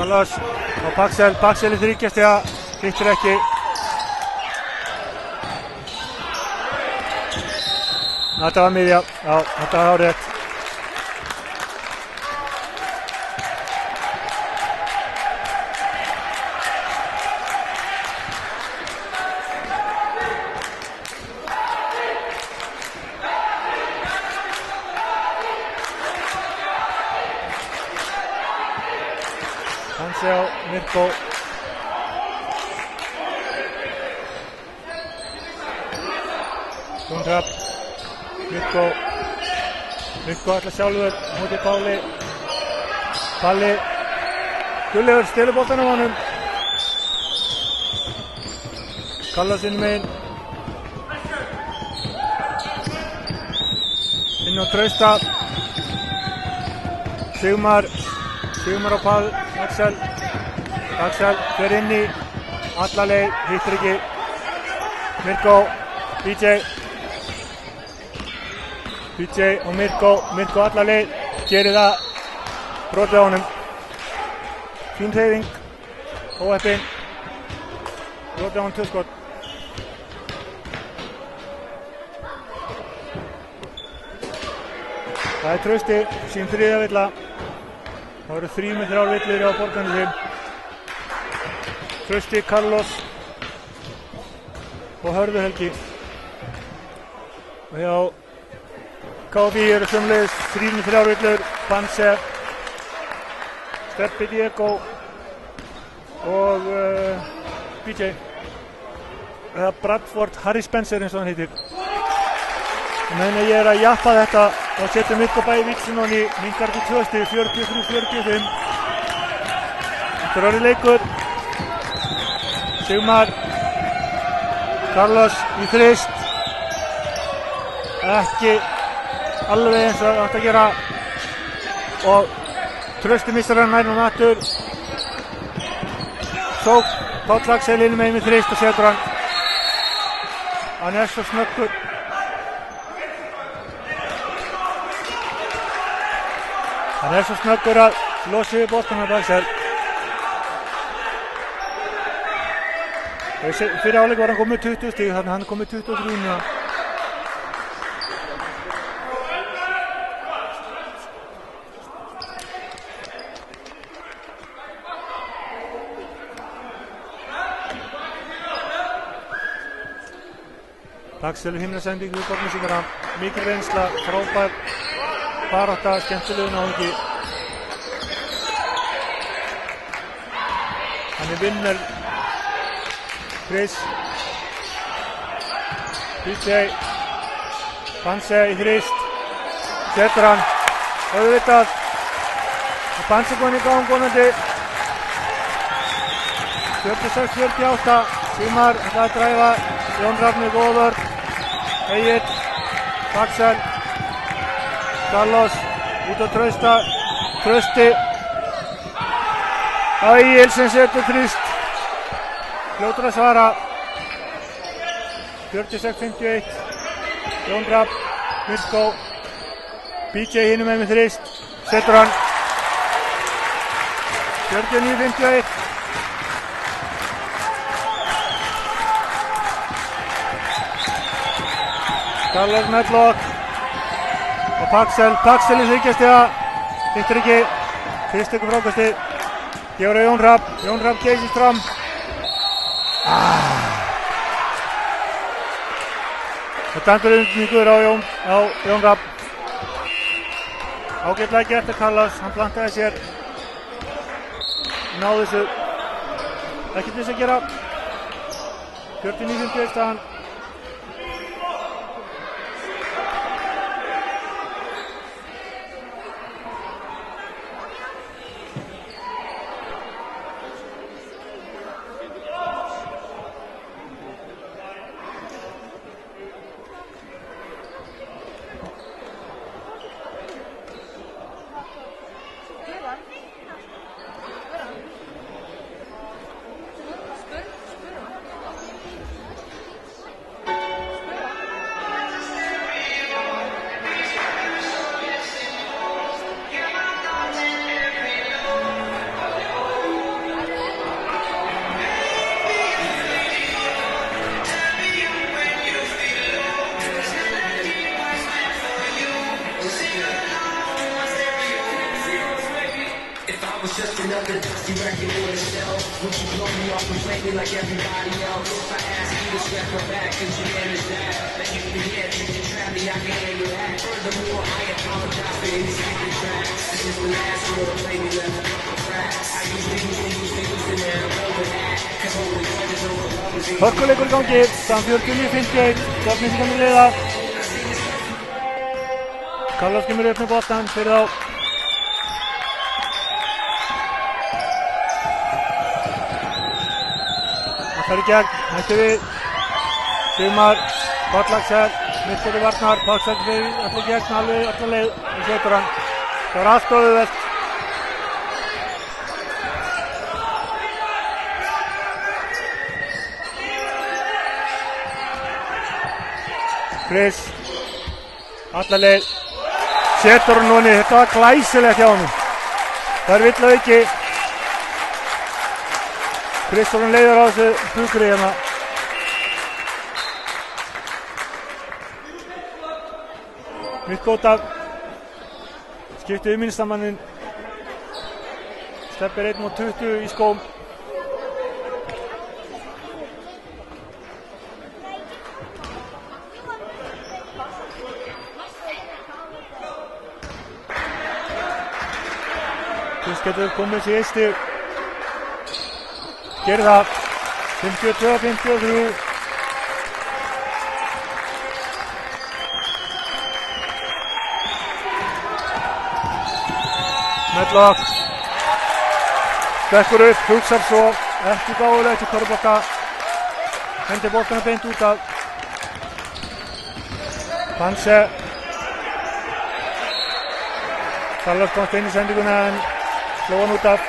Carlos og Paxel í 3 stiga, hittir ekki. Þetta var miðja, já, þetta var hárrétt. Hansi á Mirko. Jón Hrafn. Mirko ætla sjálfur móti Páli. Palli Gullur stelur boltanum á honum. Carlos inn megin. Inn á Trausta. Sigmar á Pál. Axel fer inn í alla leið, hittir ekki. Mirko, BJ og Mirko alla leið, gerir það, brotið á honum. Fín hreyfing, óheppin, brotið á honum 2 skot. Það Trausti, sín 3. villa. Það voru 3 með 3 villur á Borgarnesi. Trausti, Carlos og Hörður Helgi. Og hjá KB eru sömuleiðis 3 með 3 villur. Banse, Steppi Diego og BJ. Eða Bradford Harry Spencer eins og hann heitir. Og meðan ég að jappa þetta og setjum upp á bæði Víksinón í minnkar til 2 stig, 43-45. Þetta orðið leikur. Sigmar, Carlos í þrist. Ekki alveg eins og átt að gera. Og Trausti missar hann nær og nattur. Sók, Páll Axel inn með þrist og setur hann. Hann svo snöggur. Hann svo snöggur að losa við boltan af Axel. Fyrir áleik var hann komið 20 stig, þannig hann komið 23 núna. Axel himnasending við Borgnesingar, mikil reynsla, frábær barátta, skemmtilegur náungi. Hann vinner. Chris, BJ, Banse í þrist, setur hann, auðvitað, og Banse góðin í gang vonandi. 46-48, Sigmar ætlaði að dræfa, Jón Rafni góður, Egill, Axel, Carlos, út á Trausti, Egill sem setur þrist. Fljótur að svara. 46-51. Jón Rapp, Mirko, BJ hinum með þrist, setur hann. 49-51. Carlos Medlock og Paxel í þryggjastega, hittir ekki, fyrst ykkur frákasti, gefur að Jón Rapp geysist fram. Þetta endur undningur á Jón Rapp. Ágætlega gert að Carlos, hann plantaði sér, náði þessu, ekkert þess að gera. 49-51 staðan. Hörkuleikur í gangi, staðan 49-51, Borgnesingar með leiða. Carlos kemur upp með boltan fyrir þá. Það fer í gegn, hættu við. Sigmar, Páll Axel, Mirko til varnar, Páll Axel fyrir allir gegn, alveg allar leið og setur hann. Það var allt auðvelt. Chris, allar leið, setur hann núni, þetta var glæsilegt hjá honum. Það vill að ekki. Chris var hann leiður á þessu bukri hérna. Mirko út af skipti minnstamannin. Steppi 1.20 í skóm. Chris getur komið sér 1 stig. Gerir það. 52-53. Medlock stekkur upp, hugsar svo, ekki gáfulega til körfubolta, hendir boltana beint út af. Panse Carlos komst inn í sendinguna en sló hann út af.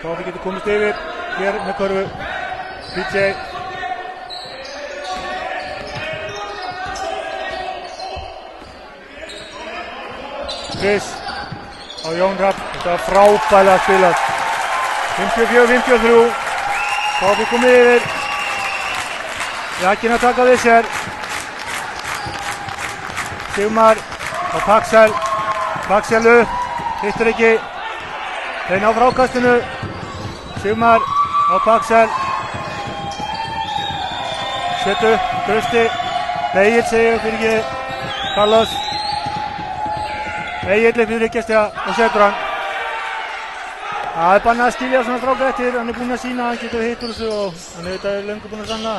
Káfi getur komist yfir hér með körfu. PJ Chris á Jón Rapp, þetta var frábælega spilað. 54-53, Káfi komið yfir. Jakin að taka við sér. Sigmar á Paxel, Paxel upp, hittir ekki. Reyna á frákastinu, Sigmar á Paxel. Setu upp, Trausti, Egil segir fyrir ekki, Carlos. Egil upp fyrir ekki og setur hann. Það er bannað að skilja svona stráka eftir, hann er búinn að sýna að hann getur hitt úr þessu og hann er auðvitað löngu búinn að sanna.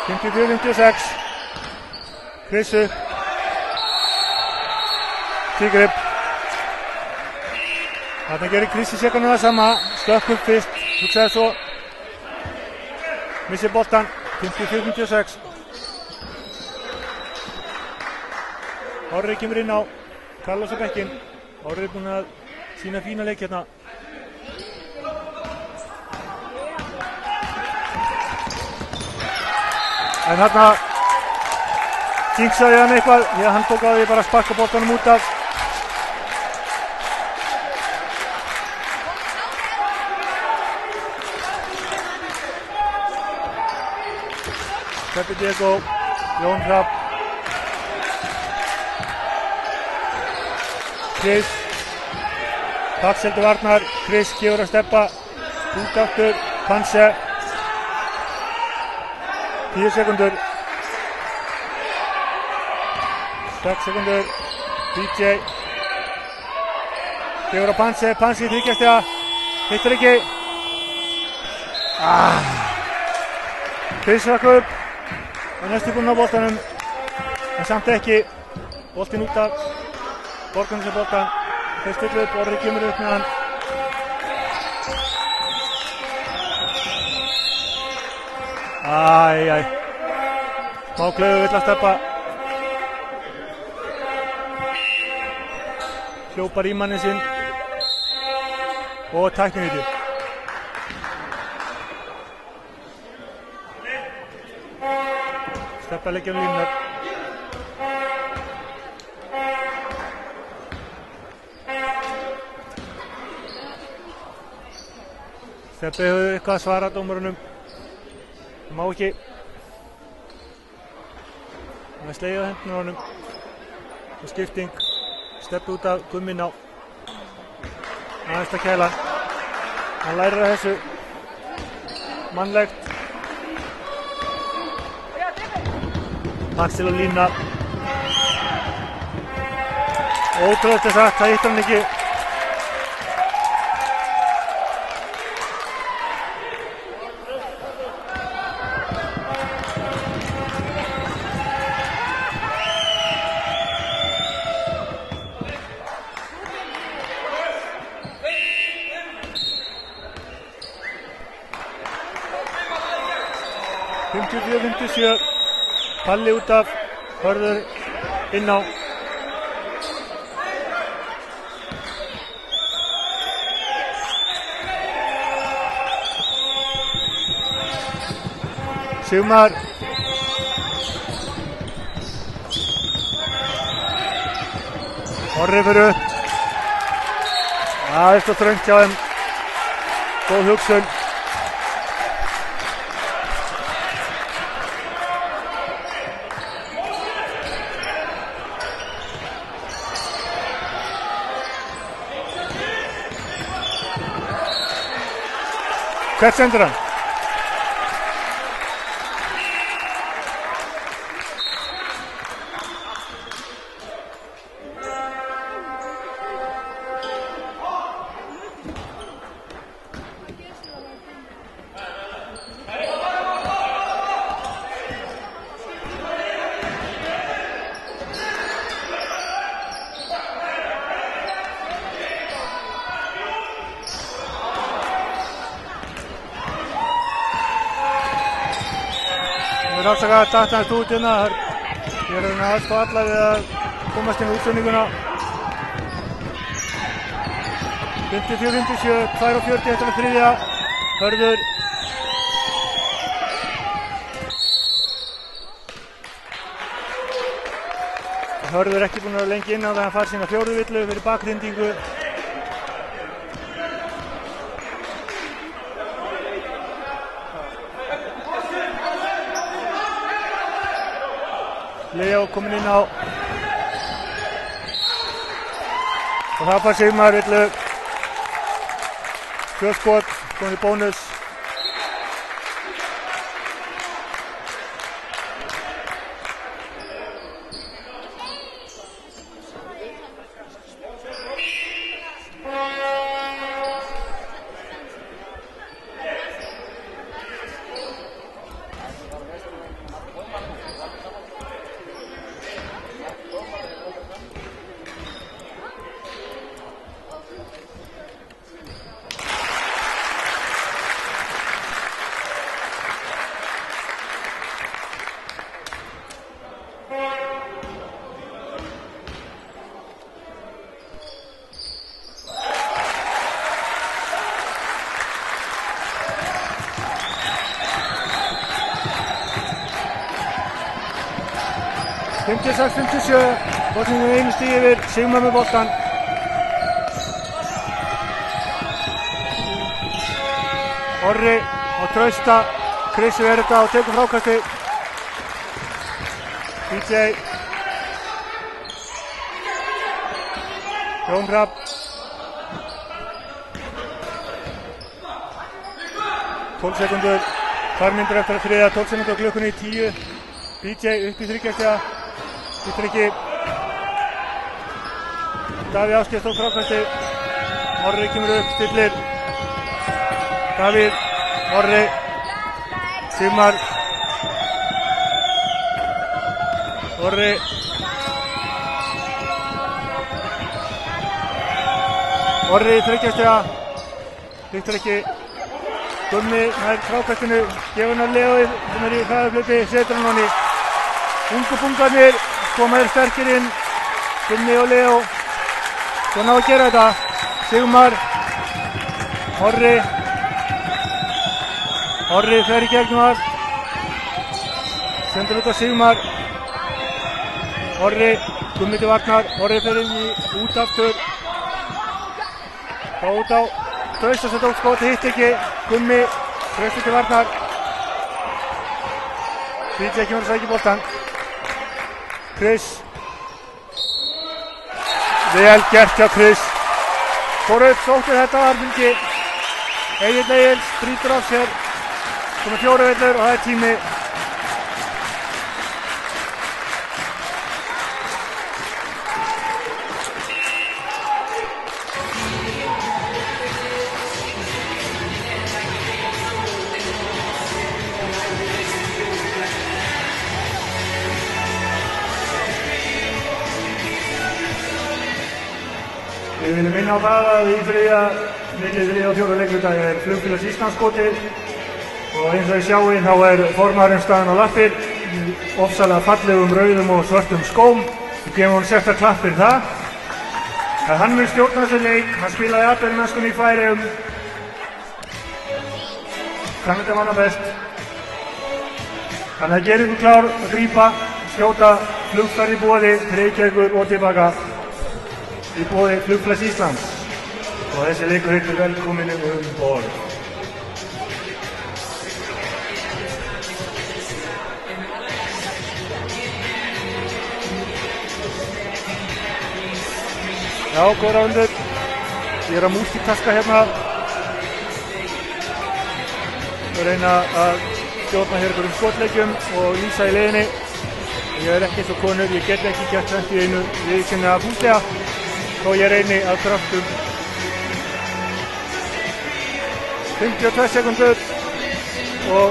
54-56, Chris upp, Tígrip. Þarna gerir Chris í sekundu það sama, stökk upp fyrst, hugsaði svo, missir boltan, 54-56. Orri kemur inn á Carlos á bekkinn. Orri er búinn að sýna fína leik hérna. En þarna jinxaði hann eitthvað því að hann tók á því bara að sparka boltanum út af. Steppi Diego, Jón Rapp, Chris, Paxel til varnar, Chris gefur að Steppa, út aftur, Panse, 10 sekundur, 6 sekundur, DJ, gefur að Panse, Panse í þryggjastega, hittir ekki, Chris rakk upp, og næstu búinn á boltanum, en samt ekki, boltinn út af, Borgarnes er boltan, þeir stillu upp, Orri kemur upp með hann. Má Klaufu vill að Steppa. Hljópar í mannin sinn og tæknivíti. Steppa leggja línunar. Steppi hefur eitthvað að svara dómarunum. Það má ekki. Það er slegið á hendurnar á honum. Og skipting. Steppi út af Gummin á. Aðeins að kæla. Hann lærir að þessu. Mannlegt. Axel og lína. Ótrúlegt að sagt, það hittar hann ekki. Palli út af, Hörður inn á. Sigmar. Orri fyrir upp. Það er svo þröngt hjá þeim. Góð hugsun. Hvert sendur hann? Afsaka að datta hans út hérna. Ég er að aðstoða alla við að komast inn í útsendinguna. 54-57, 2:40 eftir að þriðja. Hörður. Hörður ekki búinn að vera lengi inn á það að hann fær sína fjórðu villu fyrir bakhrindingu. Leo komin inn á og það fær Sigmar villu 2 skot, komin í bónus. Fimmtíu 57, Botningur einu stig yfir, Sigmar með boltan. Orri á Trausta, Chris verður þetta og tekur frákasti. DJ Jón Rapp 12 sekundur, þar myndir eftir að þriðja, 12 sekundur á klukkunni í 10. DJ upp í þryggjastega, Ítrykki. Davíð Ásgeir tók frákasti. Orri kemur upp, stillir. Davíð, Orri, Sigmar. Orri. Orri í þryggjastega. Ítrykki. Gummi nær frákastinu, gefur hann að Leóið sem í hraðaflöpi, setur hann honni. Ungu bungarnir koma þér sterkir inn, Gummi og Leo. Svo ná að gera þetta. Sigmar, Orri. Orri fer í gegnum allt. Sendur út á Sigmar. Orri, Gummi til varnar. Orri fer inn í út aftur. Þá út á Trausta sem tók skot, hitt ekki. Gummi, Trausta til varnar. DJ kemur að sækja boltan. Chris. Vel gert hjá Chris. Fór upp, sótti þetta varfingi. Egill Egils brýtur af sér. Komið 4 villur og það er tími. Við viljum minna á það að í þriðja og fjóra leikludag er Flugfélags Íslands skotið og eins og þið sjáið þá er formaðurinn staðinn á lappir í ofsalega fallegum rauðum og svörtum skóm. Við gefum honum sérstaklega klapp fyrir það. Hann mun stjórna þessu leik, hann spilaði atvinnumennskunni í Færeyjum. Kann þetta manna best. Þannig að gerir ykkur klár að grípa, skjóta flugferð í boði til Reykjavíkur og tilbaka. Í boði Flugfélags Íslands og þessi leikur heitir Velkomin borð. Já, góðra undur. Ég er að músíktaska hérna. reyna að stjórna hér einhverjum skotleikjum og lýsa í leiðinni. Ég ekki eins og konur, ég get ekki gert þetta í einu viðkynna fúslega þó ég reyni að kraftum. 52 sekundur og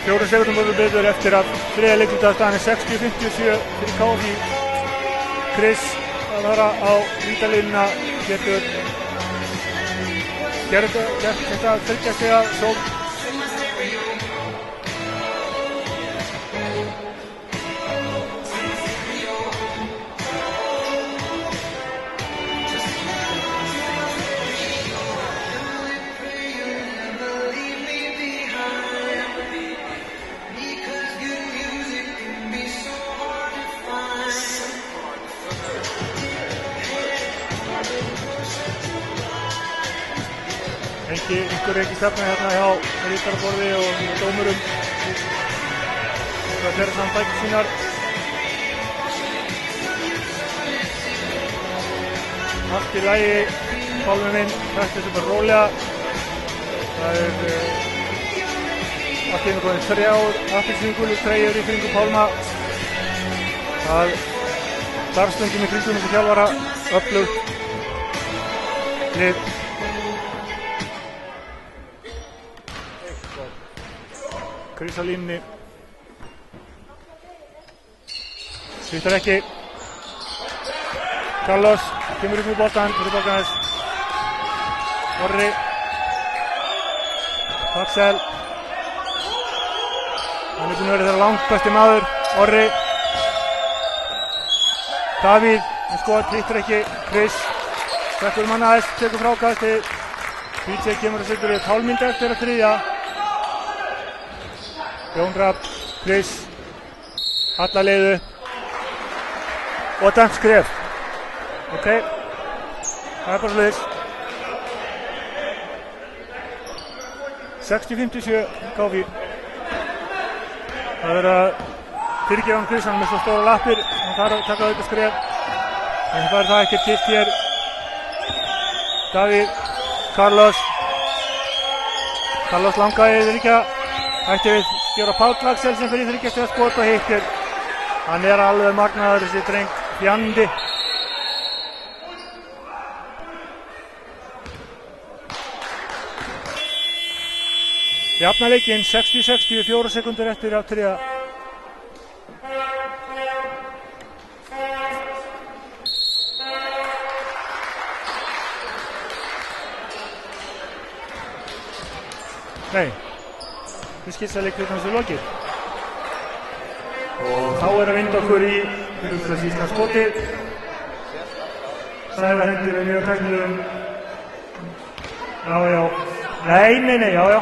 4 sekundum betur eftir að þriðja leikluta staðan 60-57 fyrir KFÍ. Chris að fara á vítalínuna getur gert þetta þriggja stiga sókn. Einhver ekki stefna hérna hjá rítarborði og dómurum það þeirra saman bækir sínar. Allt í lagi, Pálmi minn, þetta þessu bara rólega. Það allt í einu komið 3 appelsínugulur treyjur í kringum Pálma. Það starfstöngum í kringum þessu þjálfara, öflugt lið. Chris á línunni. Svittar ekki. Carlos kemur upp úr boltan fyrir Borgarnes. Orri. Axel. Hann búinn að vera þeirra langt besti maður. Orri. Davíð. Hann skot, hittir ekki. Chris. Settur mannaðist, tekur frákasti. PJ kemur að setja við 12 mínútur eftir að þriðja. Jón Rapp, Chris, alla leiðu og dæmt skref. Ok, það bara sliðis. 60-57 KFÍ. Það verður að fyrirgefa hann Chris, hann með svo stóra lappir. Hann þarf að taka þetta skref. En það er það ekkert gilt hér. Davíð, Carlos langaði líka. Ætti við gera Páll Axel sem fyrir þriggja stiga skot og hittir. Hann er alveg magnaður þessi dreng Fjandi. Jafna leikinn 60-60, 4 sekundur eftir af þriðja. Nei. Skissaleiklutan þessu lokið og þá er að vinda okkur í fyrir Íslands skoti. Sævar hendur við mjög tæknilegum. Já. Nei, já.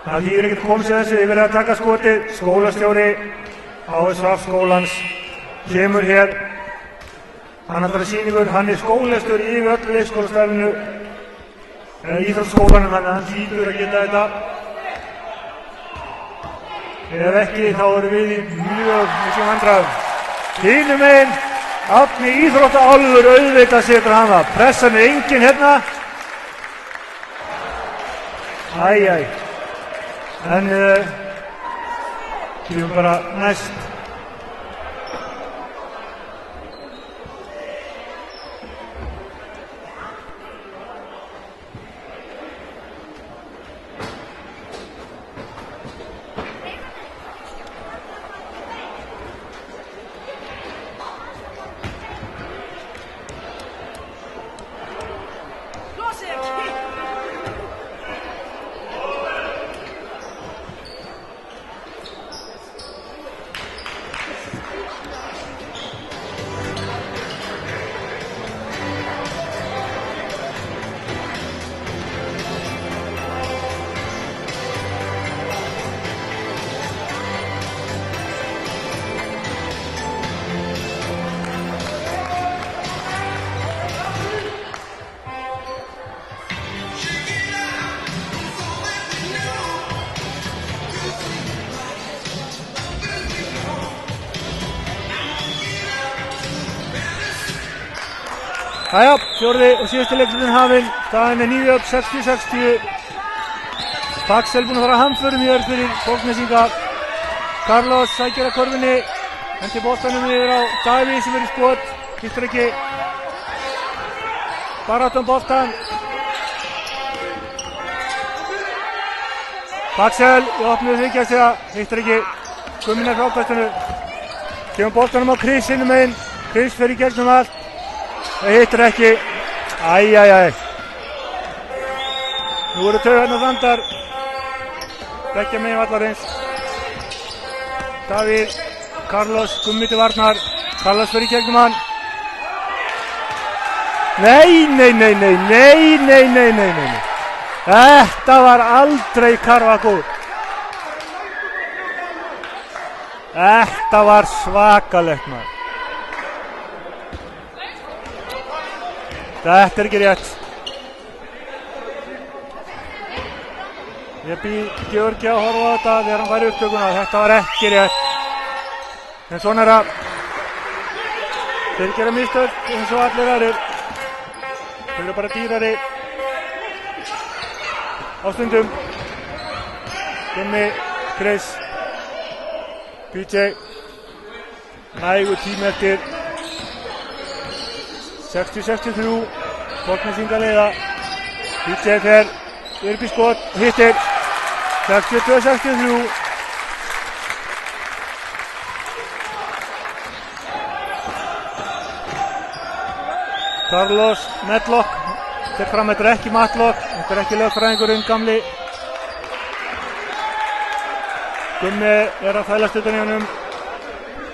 Það þýðir ekkert komið sér þessu, þið verið að taka skotið. Skólastjóri HSF skólans kemur hér. Hann ætlar að sýningur, hann er skólastjóri yfir öllu leikskólastarfinu. Íþróttaskólanum, þannig að hann hlýtur að geta þetta. Ef ekki, þá erum við í mjög mikið vandræðum. Hinum megin, Árni íþróttaálfur auðvitað setur hann það. Pressan er engin hérna. Æ. En við bara næst. Jæja, fjórði og síðasti leikurinn hafinn. Staðan 9 60-60. Paxel búinn að fara hamförum hér fyrir Bólgnesinga. Carlos sækir að korfinni. Hendi boltanum yfir á Davíð sem í skot. Hittir ekki. Baráttan boltan. Paxel í opnuðu þykjastega. Hittir ekki. Gumminn frákastinu. Kemur boltanum á Chris innum einn. Chris fer í gegnum allt. Það hittir ekki. Æjæjæj. Nú eru taugarnar þandar. Beggja megin vallarins. Davíð, Carlos, Gummi til varnar. Carlos fer í gegnum hann. Nei. Þetta var aldrei Karvakúr. Þetta var svakalegt maður. Þetta er ekki rétt. Ég býð Georgi að horfa á þetta þegar hann fær upptökuna. Þetta var ekki rétt. En svona það. Þeir gera mistök eins og allir aðrir. Þeir eru bara dýrari á stundum. Gummi, Chris, PJ. Nægur tími eftir. 60-63. Bólgnesinga leiða. PJ fer upp í skot. Hittir. 62-63. Carlos Medlock. Þetta fram, þetta ekki Matlock. Þetta ekki lögfræðingurinn gamli. Gummi að þælast utan í honum.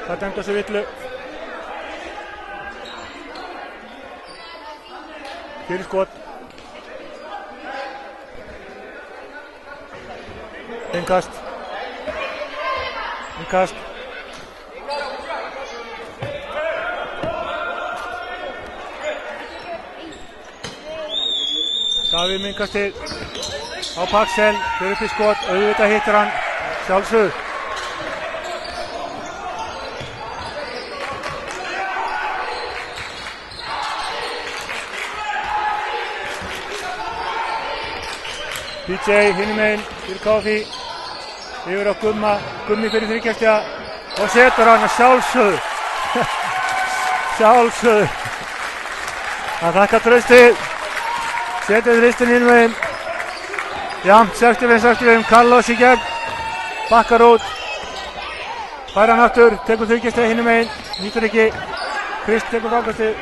Það dæmdi sig villu. Fyrir skot. Innkast. Davíð með innkastið á Paxel. Fyrir upp í skot. Auðvitað hittir hann. Sjálfsögð. PJ hinum einn fyrir Kofi. Yfir á Gumma. Gummi fyrir þryggjastja. Og setur hann að sjálfsögðu. Sjálfsögðu. Hann þakkar traustið. Setur þristin hinum einn. Jamt 65-65. Carlos í gegn. Bakkar út. Fær hann aftur. Tekur þryggjastja hinum einn. Nýtur ekki. Krist tekur frákastið.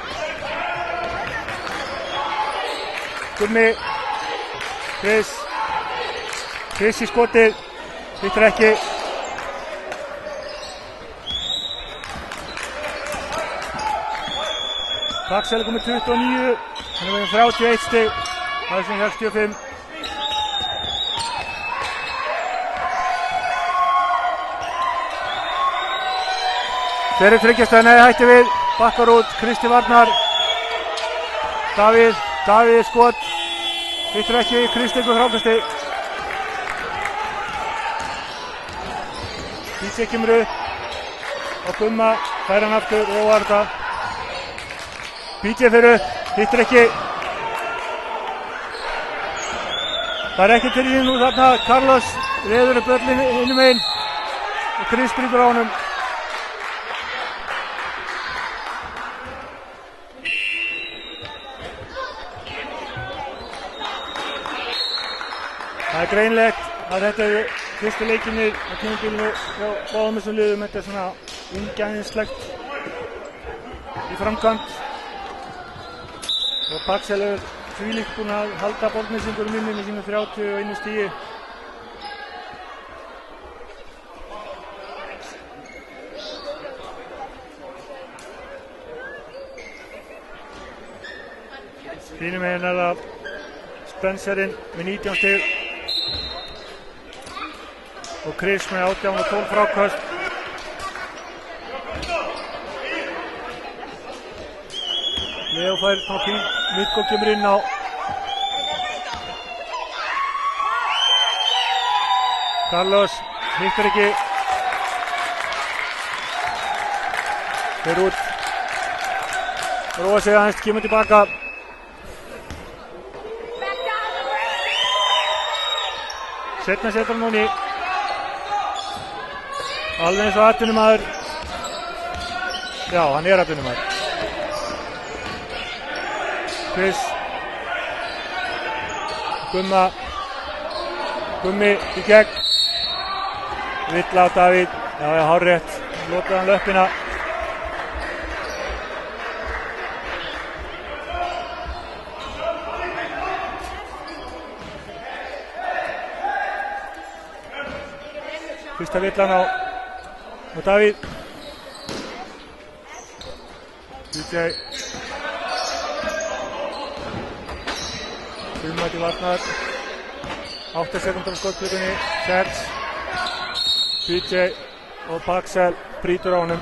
Gummi. Chris í skotið, hittir ekki. Paxel komið 29, hann er með 31 stig, það er sem 65. Fyrir þryggjastæði, nei hætti við, bakkar út, Kristi varnar. Davíð skot, hittir ekki, Kristi ykkur frákasti. PJ kemur upp og Gumma fær hann aftur og Arda. PJ fyrir upp, hittir ekki. Það er ekki til í nú þarna. Carlos reður upp öllin hinum einn og Chris brýtur á honum. Það er greinlegt að þetta er fyrstu leikinni á tímabilinu hjá báðum þessum liðum. Þetta er svona ungæðinslegt í framkvæmd. Og Paxel er þvílíkt búinn að halda Bólgnesingurum inni með sínu 31 stigi. Hinum megin er það Spencerinn með 19 stig. Og Chris með 18 og 12 frákast. Leo fær á kring, Mikko kemur inn á. Carlos hittir ekki. Fer út. róa sig aðeins, kemur tilbaka. Setna setur hann núni. Alveg eins og atvinnumaður. Já, hann atvinnumaður. Chris. Gummi í gegn. Vill á Davíð. Já, hárrétt. Lokaði hann löppina. Fyrsta villan á Davíð. DJ. Mæti varnar. 8 sekúndur á skotklukkunni. 6. DJ og Paxel brýtur á honum.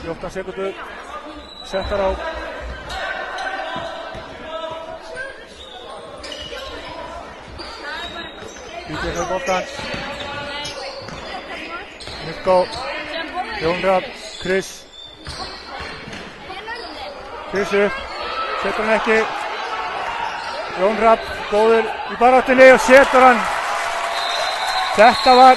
Í 8 sekúndur. Settar á. DJ fyrir boltan. Mikko. Jón Rapp. Chris. Chris upp. Setur hann ekki. Jón Rapp góður í baráttunni og setur hann. Þetta var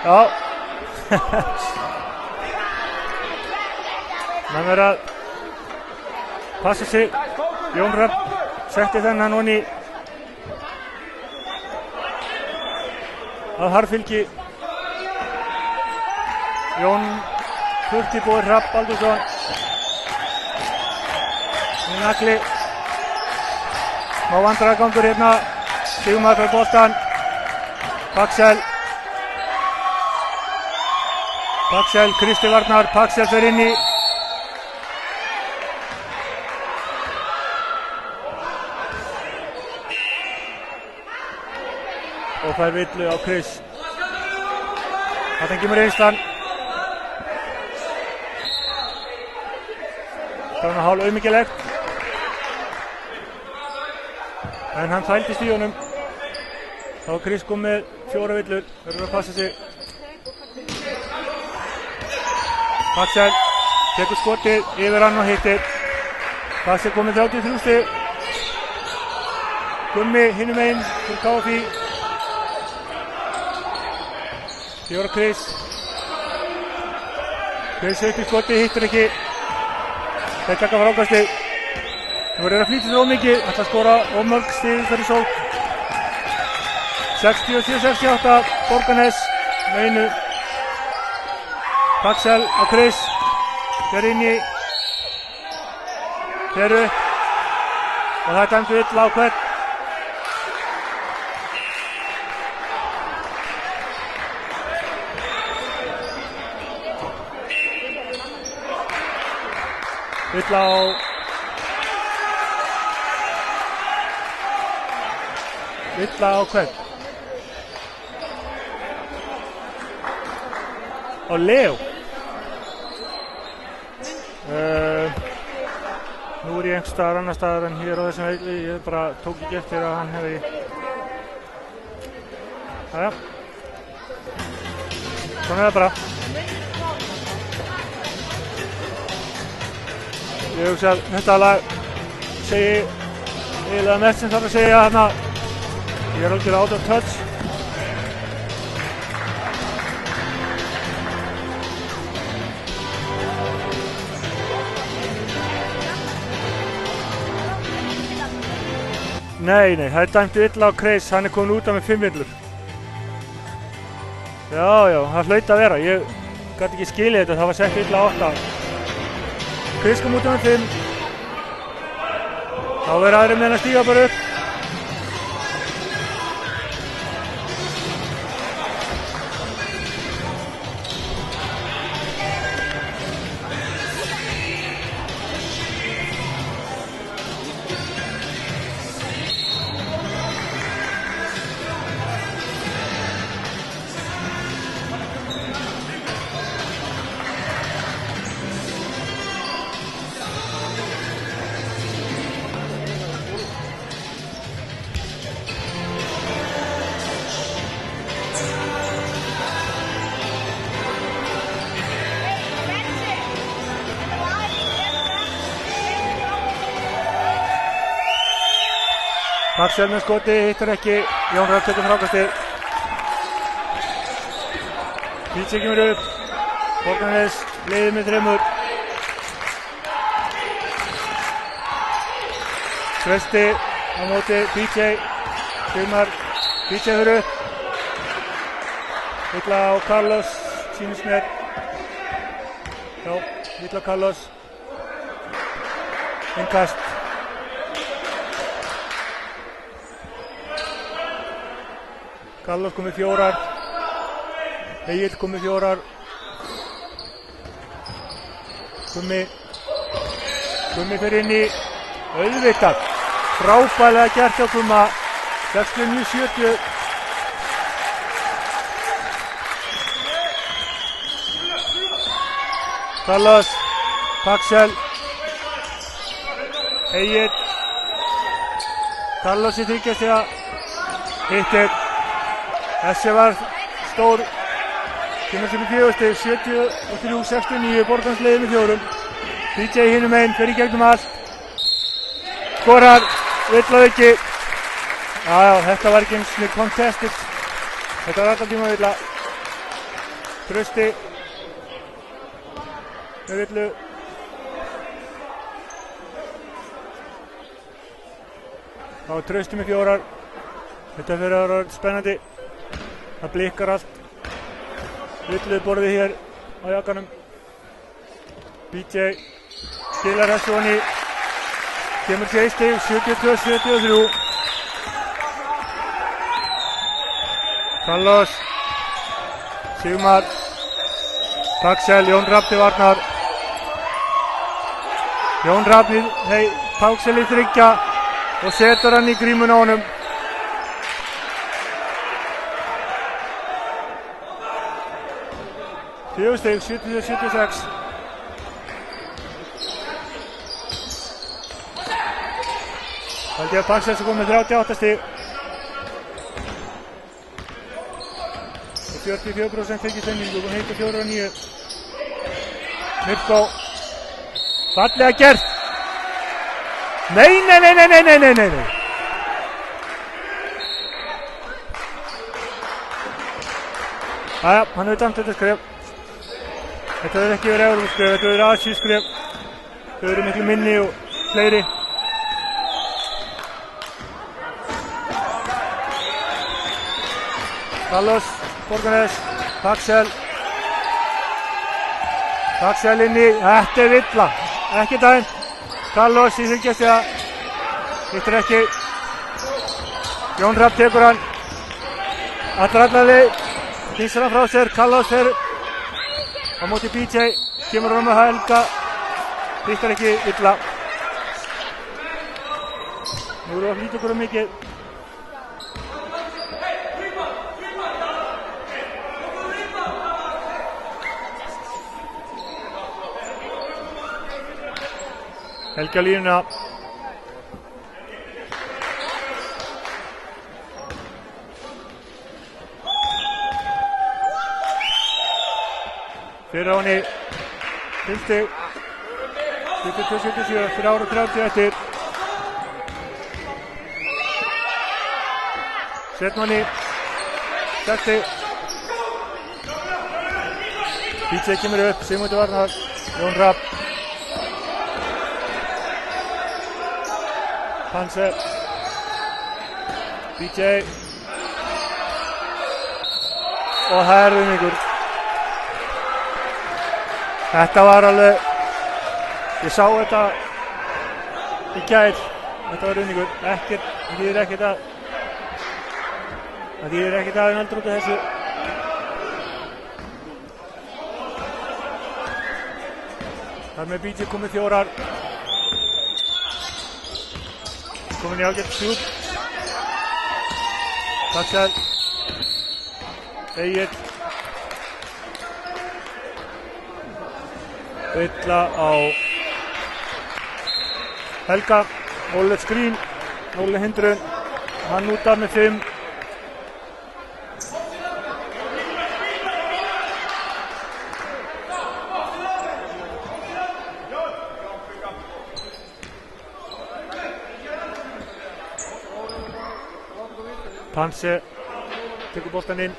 já. Menn verður að passa sig. Jón Rapp setti þennan honni að harðfylgi. Jón Kurti Bóður Rapp Baldursson. Nagli. Má vandræðagangur hérna. Sigmaður fyrir boltan. Paxel. Kristi varnar. Paxel fyrir inn í. Og fær villu á Chris. Þarna kemur reynslan. Það var hálf auðmikilegt. En hann þvældist í honum. Þá var Chris kom með 4 villur. Verður að passa sig. Paxel tekur skotið yfir hann og hittir. Paxel kom með 33 stig. Gummi hinum megin fyrir KFÍ. Ég var Chris. Chris upp í skotið, hittur ekki. Þeir taka frákastið. Nú verður að flýta sér ómikið. Ætla að skora ómörg stig fyrir sókn. 67-68. Borgarnes með einu. Paxel og Chris. Fer inn í. Fer upp. Og það dæmt vill á hvern. Villa á hvern? Á Leo. Nú ég einhvers staðar annar staðar en hér á þessum veikli. Ég bara tók ekki eftir að hann hefði. Jæja. Svona það bara. Ég hugsa að þetta lag segi eiginlega mest sem þarf að segja hérna. Ég algjörlega out of touch. Nei, það dæmt illa á Chris, hann komin út af með 5 villur. Já, það hlaut að vera. Ég gat ekki skilið þetta, það var sett illa á 8. Chris kom út af með 5. Þá verður aðrir með hann að stíga bara upp. Axel með skoti, hittur ekki. Jón Rapp tekur frákastið. PJ kemur upp. Borgarnes leiðir með 3. Trausti á móti PJ. Sigmar. PJ fyrir upp. Illa á Carlos. Sýnist mér. Já, illa á Carlos. Innkast. Carlos kom með 4. Egill kom með 4. Gummi fyrir inn í auðvitað. Frábærlega gert hjá Gumma. 69-70. Carlos. Axel. Egill. Carlos í þriggjastiga. Hittir. Þessi var stór. Kemur sem í 4 stig. 73-69. Borgarnes leiðir með 4. PJ hinum einn. Fer í gegnum allt. Skorar. Vill að ekki. Já, þetta var ekki eins og contested. Þetta var alltaf tíma villa. Trausti. Með villu. Þá er Trausti með 4. Þetta fyrir að vera spennandi. Það blikkar allt. Villu borðið hér á jakkanum. PJ skilar þessu honni. Kemur 6 stig, 72-73. Carlos. Sigmar. Axel, Jón Rapp til varnar. Jón Rapp, Axel í 3 og setur hann í grímun á honum. Fjögur stig, 70-76. Valgeir Axel sem kom með 38 stig. Og 44% fengið sendingu, hún heitir 4-9. Mirko. Fallega gert. Nei. Jæja, hann hefur dæmt þetta skref. Þetta hefur ekki verið Evrópuskref, þetta hefur verið Asíuskref. Þau eru miklu minni og fleiri. Carlos, Borgarnes, Axel inni, þetta er villa, ekki dæmt. Carlos í þriggjastiga, hittir ekki. Jón Rapp tekur hann. Allarleið, knýsir hann frá sér. Carlos fer á móti PJ, kemur hann með Helga, hittir ekki villa. Nú erum við að flýta okkur mikið. Helga línuna. Fyrir á henni 5 stig. 72-77, 4:30 eftir. Setnum henni 6 stig. PJ kemur upp, Sigmundur varnar. Jón Rapp. Hanse. PJ. Og herðum ykkur. Þetta var alveg, ég sá þetta í gær, þetta var unnningur, það þýðir ekkert að við heldur út af þessu. Þar með PJ komið 4. Komin í ágætt sjút. Axel. Egill. Villa á Helga. Óli skrín. Óli hindrun. Hann út af með 5. Panse tekur boltan inn.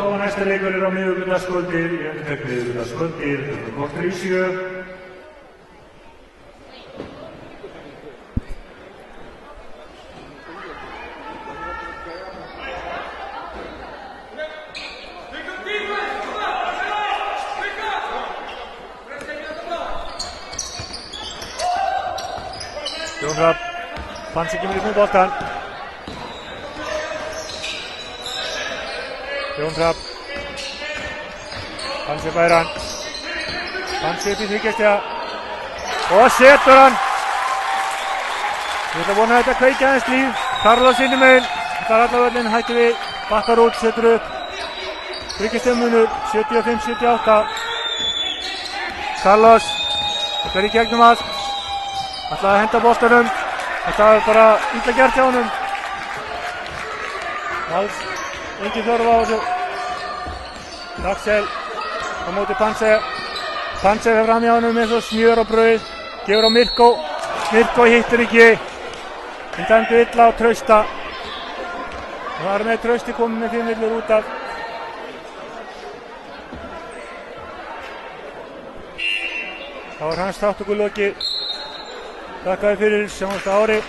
Og næsta leikur á miðvikudagskvöldið, í endurteknu miðvikudagskvöldið, korter í 7. Jón Hrafn, Panse kemur upp með boltan. Jón Hrafn, Panse fær hann. Panse upp í þryggjastega og setur hann. Ég ætla að vona að þetta kveikja aðeins líf. Carlos inni megin, þetta er allavöllin, hættir við, bakkar út, setur upp. Þryggjastega 75-78. Carlos, þetta er í gegnum allt. Ætlaði að henda boltanum. Þetta var bara illa gert hjá honum. Alls engin þörf á þessu. Axel á móti Panse. Panse fer fram hjá honum eins og smjör á brauð. Gefur á Mirko. Mirko hittir ekki. Hann dæmdi illa á Trausta. Það var með Trausti komið með 5 villur út af. Það var hans þátttöku lokið. Þakkaði fyrir sjáumst ári.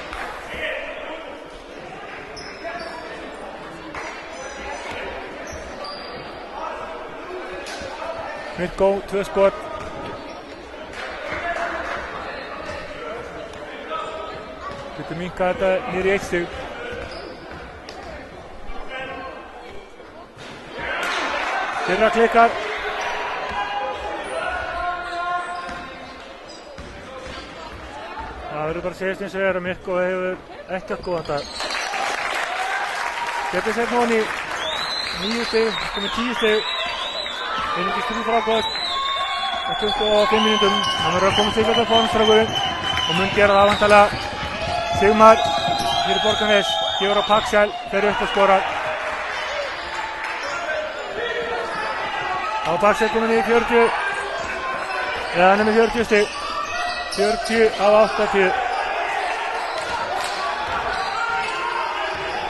Mirko, 2 skot. Getur minnkað þetta niður í 1 stig. Fyrra klikkar. Það verður bara að segjast eins og að Mirko hefur ekki átt góðan dag. Getur sett nú hann í 9 stig, komið 10 stig. Einungis 3 frákvæðast á 25 mínútum. Hann verður að koma sig þetta fórnstrákurinn og mun gera það vantarlega. Sigmar fyrir Borgarnes, gefur á Paxel, fer upp og skorar. Á Paxel komið niður 40, eða hann er með 40 stig. 40 af 80.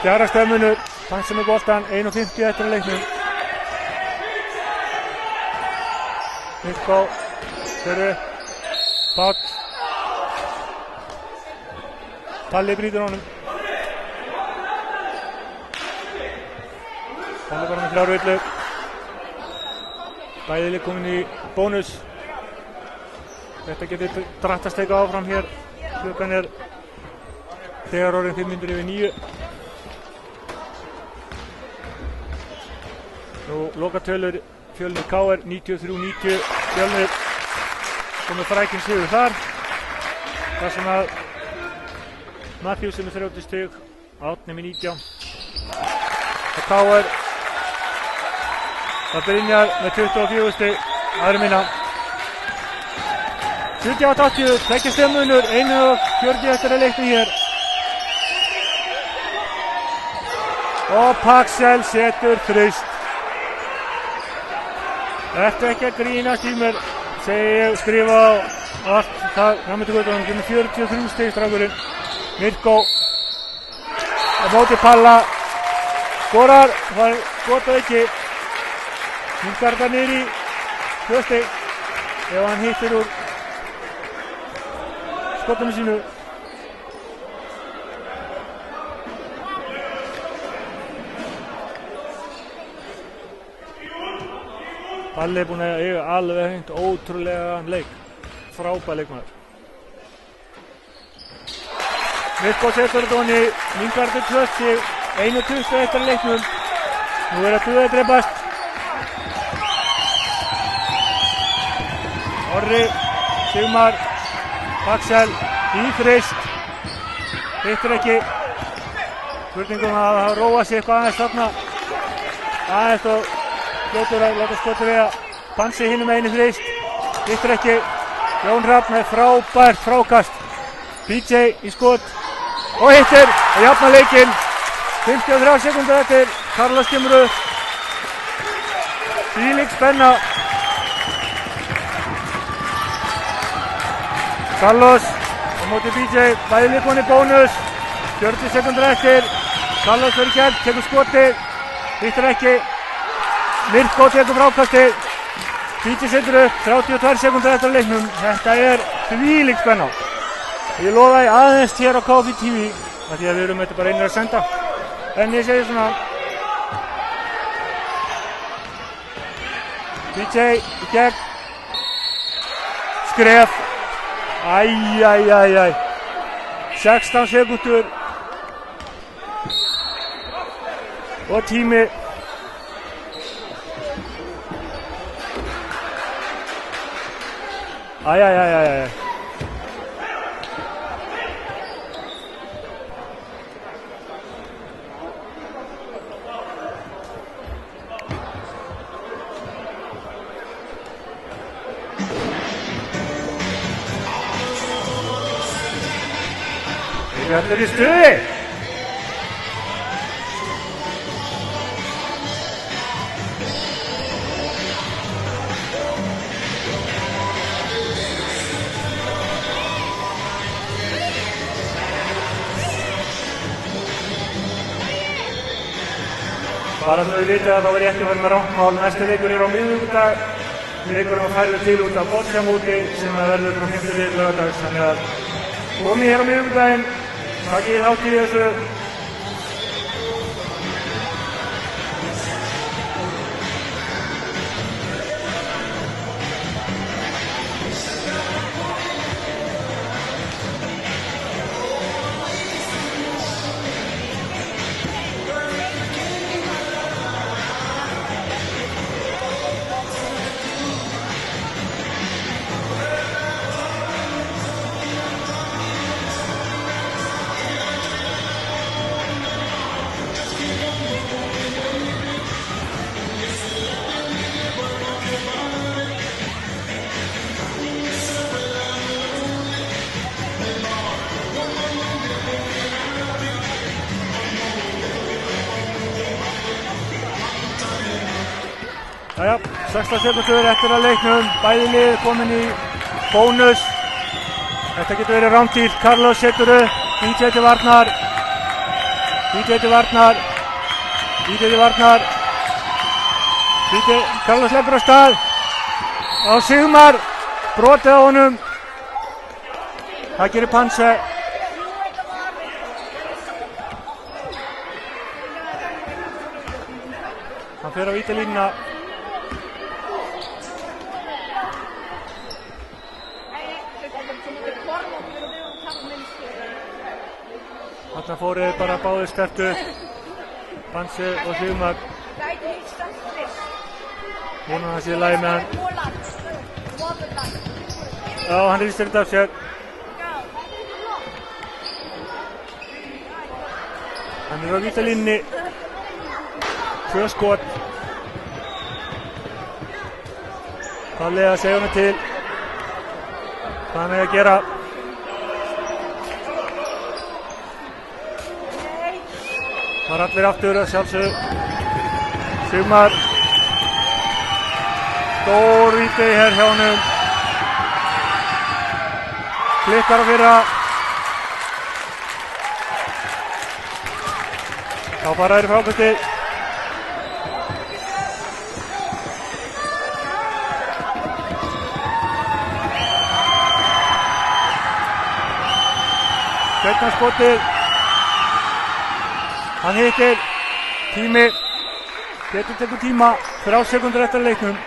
Fjara stömmunur, Panse með boltan, 1:50 eftir að leiknum. Mirko, fyrir Páll. Palli brýtur honum. Palli bara með 3 villur. Bæðið komin í bónus. Þetta getur drattast eitthvað áfram hér. Klukkan er þegar orðin 5 mínútur yfir 9. Nú lokatölur Fjölnir KR 93-90. Fjölnir komið frækinn sigur þar. Það sem að Matthews með 30 stig, Árni með 19. Og KR það Brynjar með 24 stig, aðri minna. 78-80, tveggja stigmunur, 1:40 eftir að leiknum hér. Og Paxel setur þrist. Þetta er ekki að grínast í mér, segi ég, skrifa á allt það, myndi gott að hann kemur 43 stig strákurinn. Mirko á móti Palla, skorar, það skotar ekki. Minnkar þetta niður í 2 stig ef hann hittir úr skotinu sínu. Palli er búinn að eiga alveg hreint ótrúlegan leik. Frábær leikmaður. Mirko setur þetta honni, minnkar þetta 2 stig, 1:20 eftir leiknum. Nú er að duðið dreipast. Orri, Sigmar, Paxel, í þrist. Hittir ekki. Spurningum að róa sig eitthvað aðeins þarna. Aðeins og fljótur að láta skoti við að Panse hinum með einu þrist. Hittir ekki. Jón Hrafn með frábært frákast. PJ í skot. Og hittir að jafna leikinn. 53 sekúndur eftir. Carlos kemur upp. Þvílík spenna. Carlos á móti BJ, bæði lið komnir í bónus. 40 sekúndur eftir. Carlos fyrir gegn, tekur skotið. Hittir ekki. Mirko tekur frákastið. BJ setur upp, 32 sekúndur eftir leiknum. Þetta þvílík spenna. Ég lofa aðeins hér á KFI TV, af því að við erum þetta bara einir að senda. En ég segi svona. BJ í gegn. Skref. Æ. 16 sekúndur. Og tími. Æ. Þetta í stuði. Bara svo þið vitið að þá er ég ekki að fara með ráttmál. Næsti leikur á miðvikudag. Leikurinn var færður til út af Boccia-móti sem verður frá 5. laugardags. Þannig að komið hér á miðvikudaginn. Takið þátt í þessu. Jæja, 16 sekundur eftir að leiknum, bæði lið komin í bónus. Þetta getur verið rándýrt. Carlos setur upp, BJ til varnar. Carlos leggur á stað. Á Sigmar, brotið á honum. Það gerir Panse. Hann fer á vítalínuna. Þarna fóruð bara báðir sterkt upp. Panse og Sigmar. Vonar hann sé í lagi með hann. Já, hann ristir þetta af sér. Hann á vítalínunni. 2 skot. Hvað leið að segja honum til. Hvað hann að gera. Það var allir aftur að sjálfsögðu. Sigmar. Stór víti hér hjá honum. Klikkar á fyrra. Þá bara frákastið. Skotið. Hann hittir. Tími. Getur tekur tíma. 3 sekundur eftir leiknum.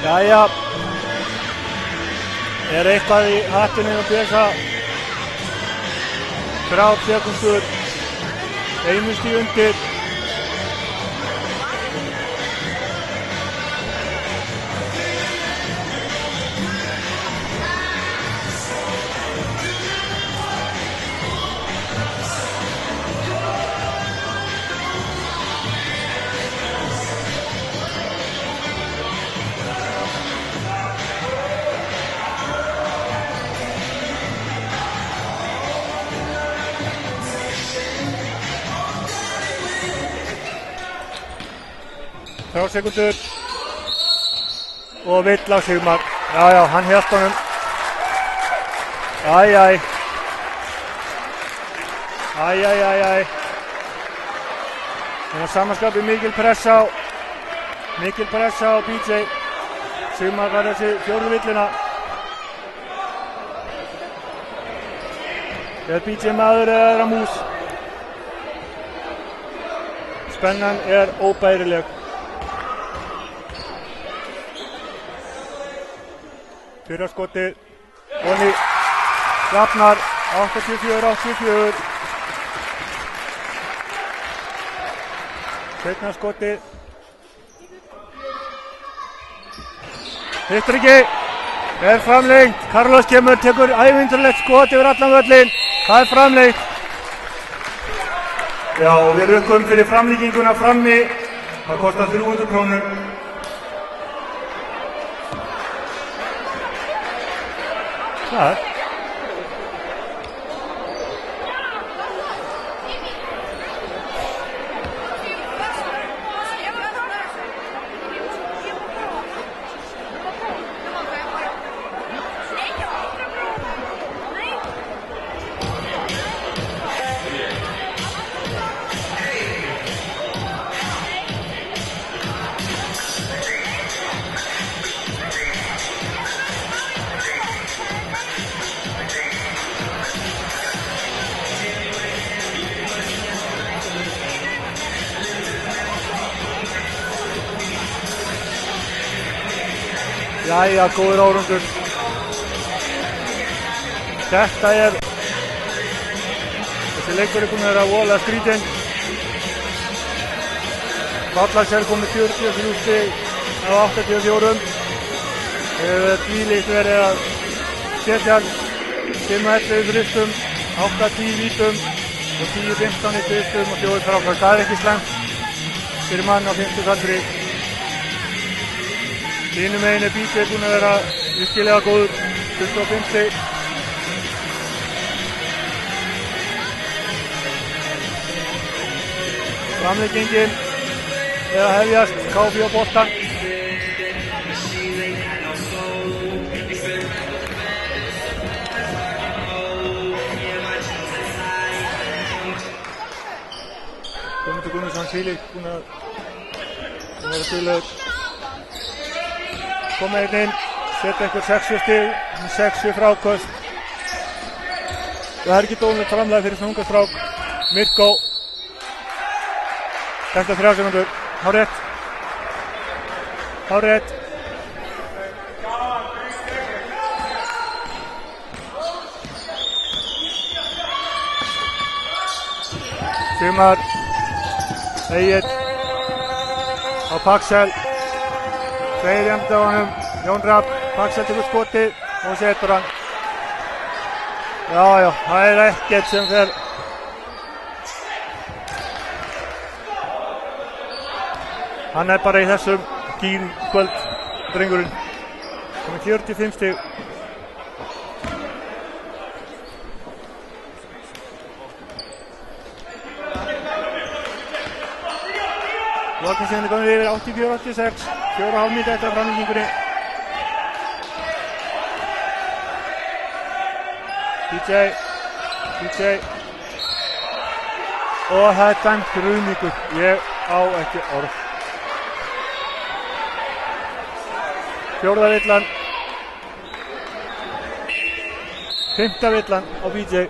Jæja, eitthvað í hattunni og Bjösa. 3 sekundur, 1 stig undir. 3 sekúndur. Og vill á Sigmar. Já, hann hélt honum. Æ. Þannig að samanskapi mikil pressa á BJ. Sigmar var þessi 4. villina. Er BJ maður eða er hann mús? Spennan er óbærileg. Fyrra skotið. Onni jafnar 84-84. Seinna skotið. Hittir ekki. Er framlengt. Carlos kemur, tekur ævintýralegt skot yfir allan völlinn. Það er framlengt. Já, við rukkum fyrir framlíkinguna frammi. Það kostar 300 krónur. Það. Jæja, góður árangur. Þetta er þessi leikur búinn að vera voðalega skrítinn. Vallarsel komið 43 stig á 84. Tvílíkt verið að setja 5-11 þristum, 8-10 vítum og 10-15 í þristum og 4 frákast. Það er ekki slæmt fyrir mann á 50 kaldri. Hínum megin er BJ búinn að vera virkilega góður, 25 stig. Framleggingin er að hefjast, KV á boltan. Guðmundur Guðmundsson Fílík búinn að vera duðlegur. Koma inn, setja einhver 60 stig, 60 fráköst. Það er ekki dónulegt framlega fyrir svona unga strák. Mirko. Þetta 3 sekundur. Hárrétt. Sigmar. Egill. Á Paxel. Sveið jæmt á honum, Jón Rapp, Paxel tekur skotið og setur hann. Já, það er ekkert sem fer. Hann er bara í þessum gír kvöld, drengurinn. Komið 45 stig. Lokninsinn er komið yfir 84-86. 4,5 mínútur eftir að framlengingunni. BJ. Og það er dæmt ruðningur. Ég á ekki orð. 4. villan. 5. villan á BJ.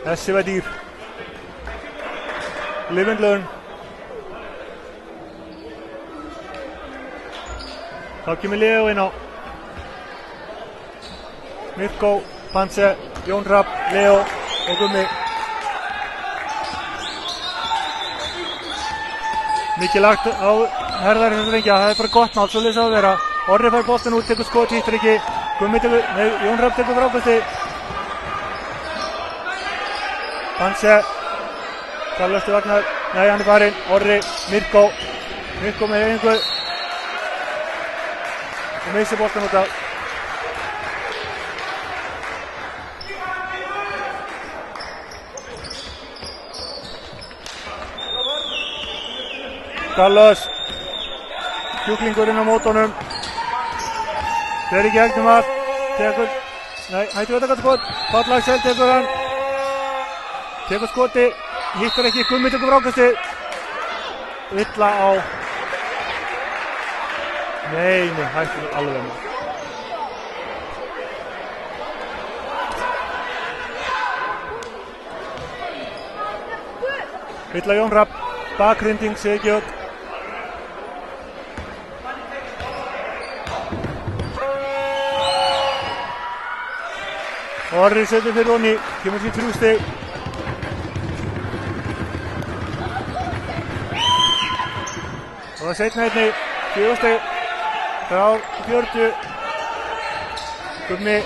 Þessi var dýr. Livenlön. Þá kemur Leo inn á. Mirko, Panse, Jón Rapp, Leo og Gummi. Mikið lagt á herðar þessum drengja, það er bara gott mál, svo lýsa á að vera. Orri fær boltan út, tekur skot, hittir ekki. Jón Rapp tekur frákasti. Panse. Karlöfti vagnar, nei hann er farinn. Orri, Mirko með einhver. Og missir boltan út af. Carlos, kjúklingurinn á mótunum, fer í gegnum allt, tekur, nei, hættu þetta gott skot, Páll Axel tekur hann, tekur skoti, hittar ekki, Gummi tekur frákastið, illa á, nei, hættu alveg með. Illa Jón Rapp, bakhrinding, Sigurd. Orri setur fyrir honni, kemur sér 3 stig. Og það seinna einni, 4 stig, frá 40. Gummi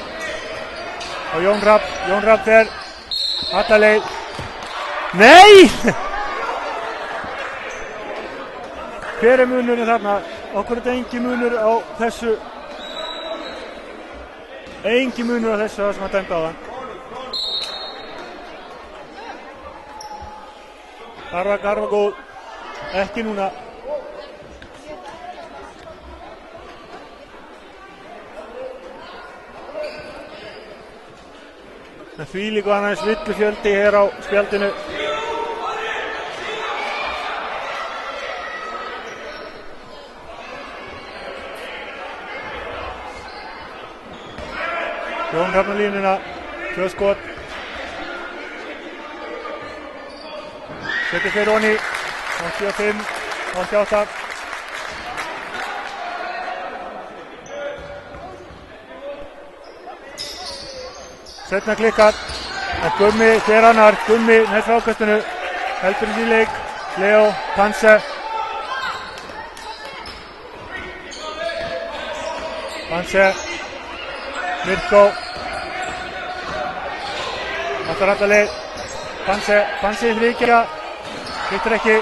og Jón Rapp fer, allaleið. Nei! Hver munurinn þarna? Okkur er engin munur á þessu. Engin munur á þessu sem að dæmda á það. Þar var góð. Ekki núna. En því líka annars villufjöldi hér á spjaldinu. Jón hrafnar línuna, 2 skot. Setur fyrir honni, 85, 88. Setna klikkar, en Gummi fer annar, Gummi næst frákastinu, heldur í leik, Leo, Panse. Panse, Mirko. Alltaf rættalið, Panse í þrykja, hittir ekki,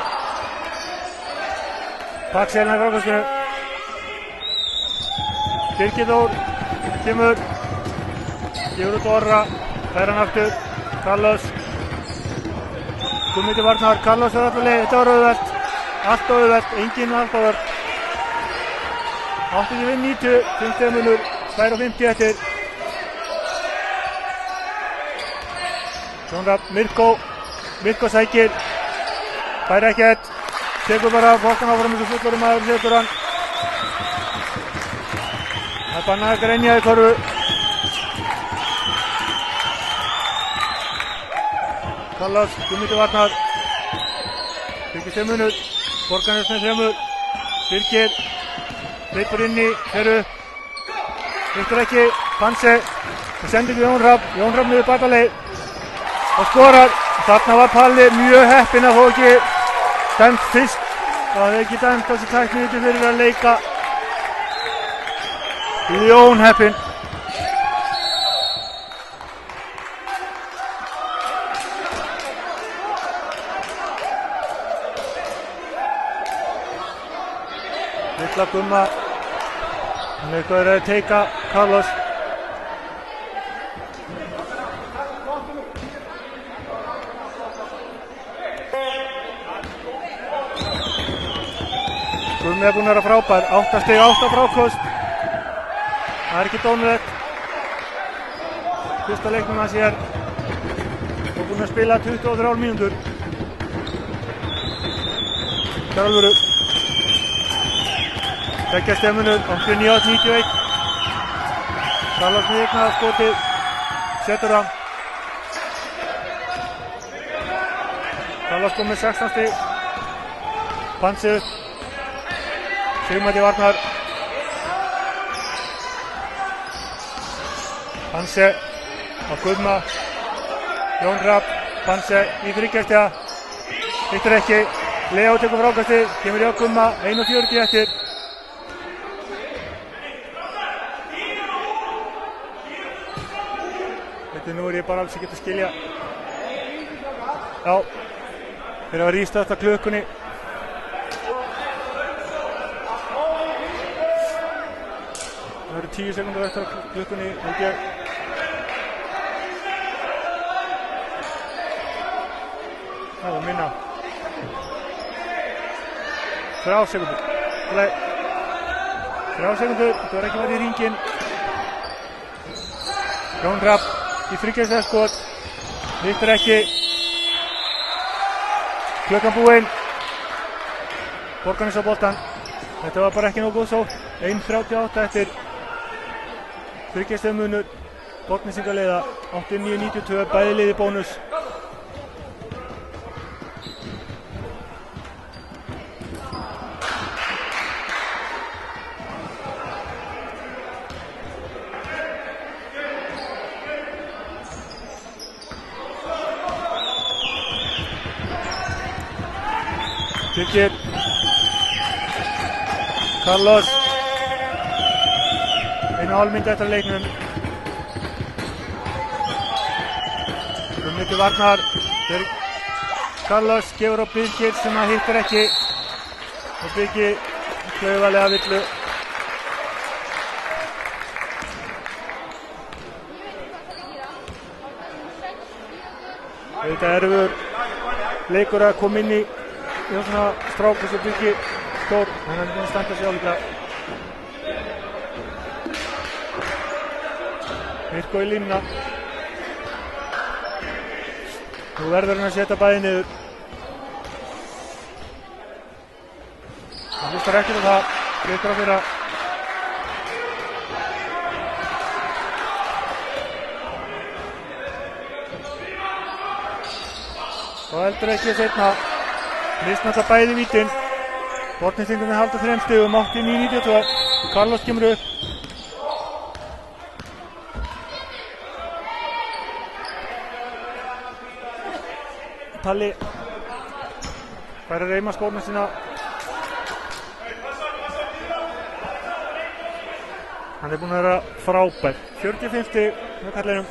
Paxel næst frákastinu, Birgir kemur, gefur út Orra, fær hann aftur, Carlos, Gummi til varnar, Carlos er alltaf leið, þetta var auðvelt, allt auðvelt, enginn allt auðvelt, 80-90, 50 munur, 2:50 eftir. Jón Rapp, Mirko sækir, fær ekkert, tekur bara boltan áfram þessu fullorðum maður, setur hann. Það er bannað að grenja í korfu. Carlos, Gummi til varnar, Birgir 5 munur, Borgarnes með 3, Birgir, hleypur inni, heru, hittur ekki, Panse, það sendir við Jón Rapp niður bataleið og skorar. Þarna var Palli mjög heppinn að fá ekki dæmt fyrst, það hefði ekki dæmt þessi tæknivíti fyrir að leika. Jón heppinn. Lilla Gumma, hann er eitthvað að teika Carlos. Gummi er búinn að vera frábær, 8 stig, 8 frákost. Það er ekki dónulegt. Fyrsta leiknum hans hér og búinn að spila 23 mínútur. Það er alvöru. Beggja stemmunur, 89-91. Carlos með eignaða skotið, setur hann. Carlos kom með 16 stig. Panse upp. Sigmar til varnar. Panse á Gumma. Jón Rapp, Panse í þryggjastega. Hittir ekki. Leo tekur frákastið, kemur hjá Gumma, 1:40 eftir. Nú er ég bara alls ekki að skilja. Já, þeir hafa rístarta klukkunni. Það eru 10 sekúndur eftir klukkunni, held ég. Það var minna. 3 sekúndur. 3 sekúndur, þetta var ekki verið í hringinn. Jón Hrafn í 3 stiga skot. Hittir ekki. Klukkan búinn. Borgarnes á boltann. Þetta var bara ekki nógu góð sókn. 1:38 eftir 3 stiga munur. Borgnesingar leiða 89-92, bæði liði bónus. Birgir Carlos 1,5 mínútu eftir leiknum. Til varnar. Carlos gefur á Birgir sem að hittir ekki og Birgir klaufalega villu. Þetta er erfiður leikur að koma inn í svona strák eins og Birgir stór, en hann er búinn að standa sig álíka. Mirko í línuna. Nú verður hann að setja bæði niður. Hann hlustar ekkert á það. Greitur á fyrra. Og heldur ekki seinna. Misnalla bæði vítin. Borgnesingarnir halda 3 stigum, 89-92. Carlos kemur upp. Palli fær að reima skórna sína. Hann er búinn að vera frábær. 45 stig með kallinum.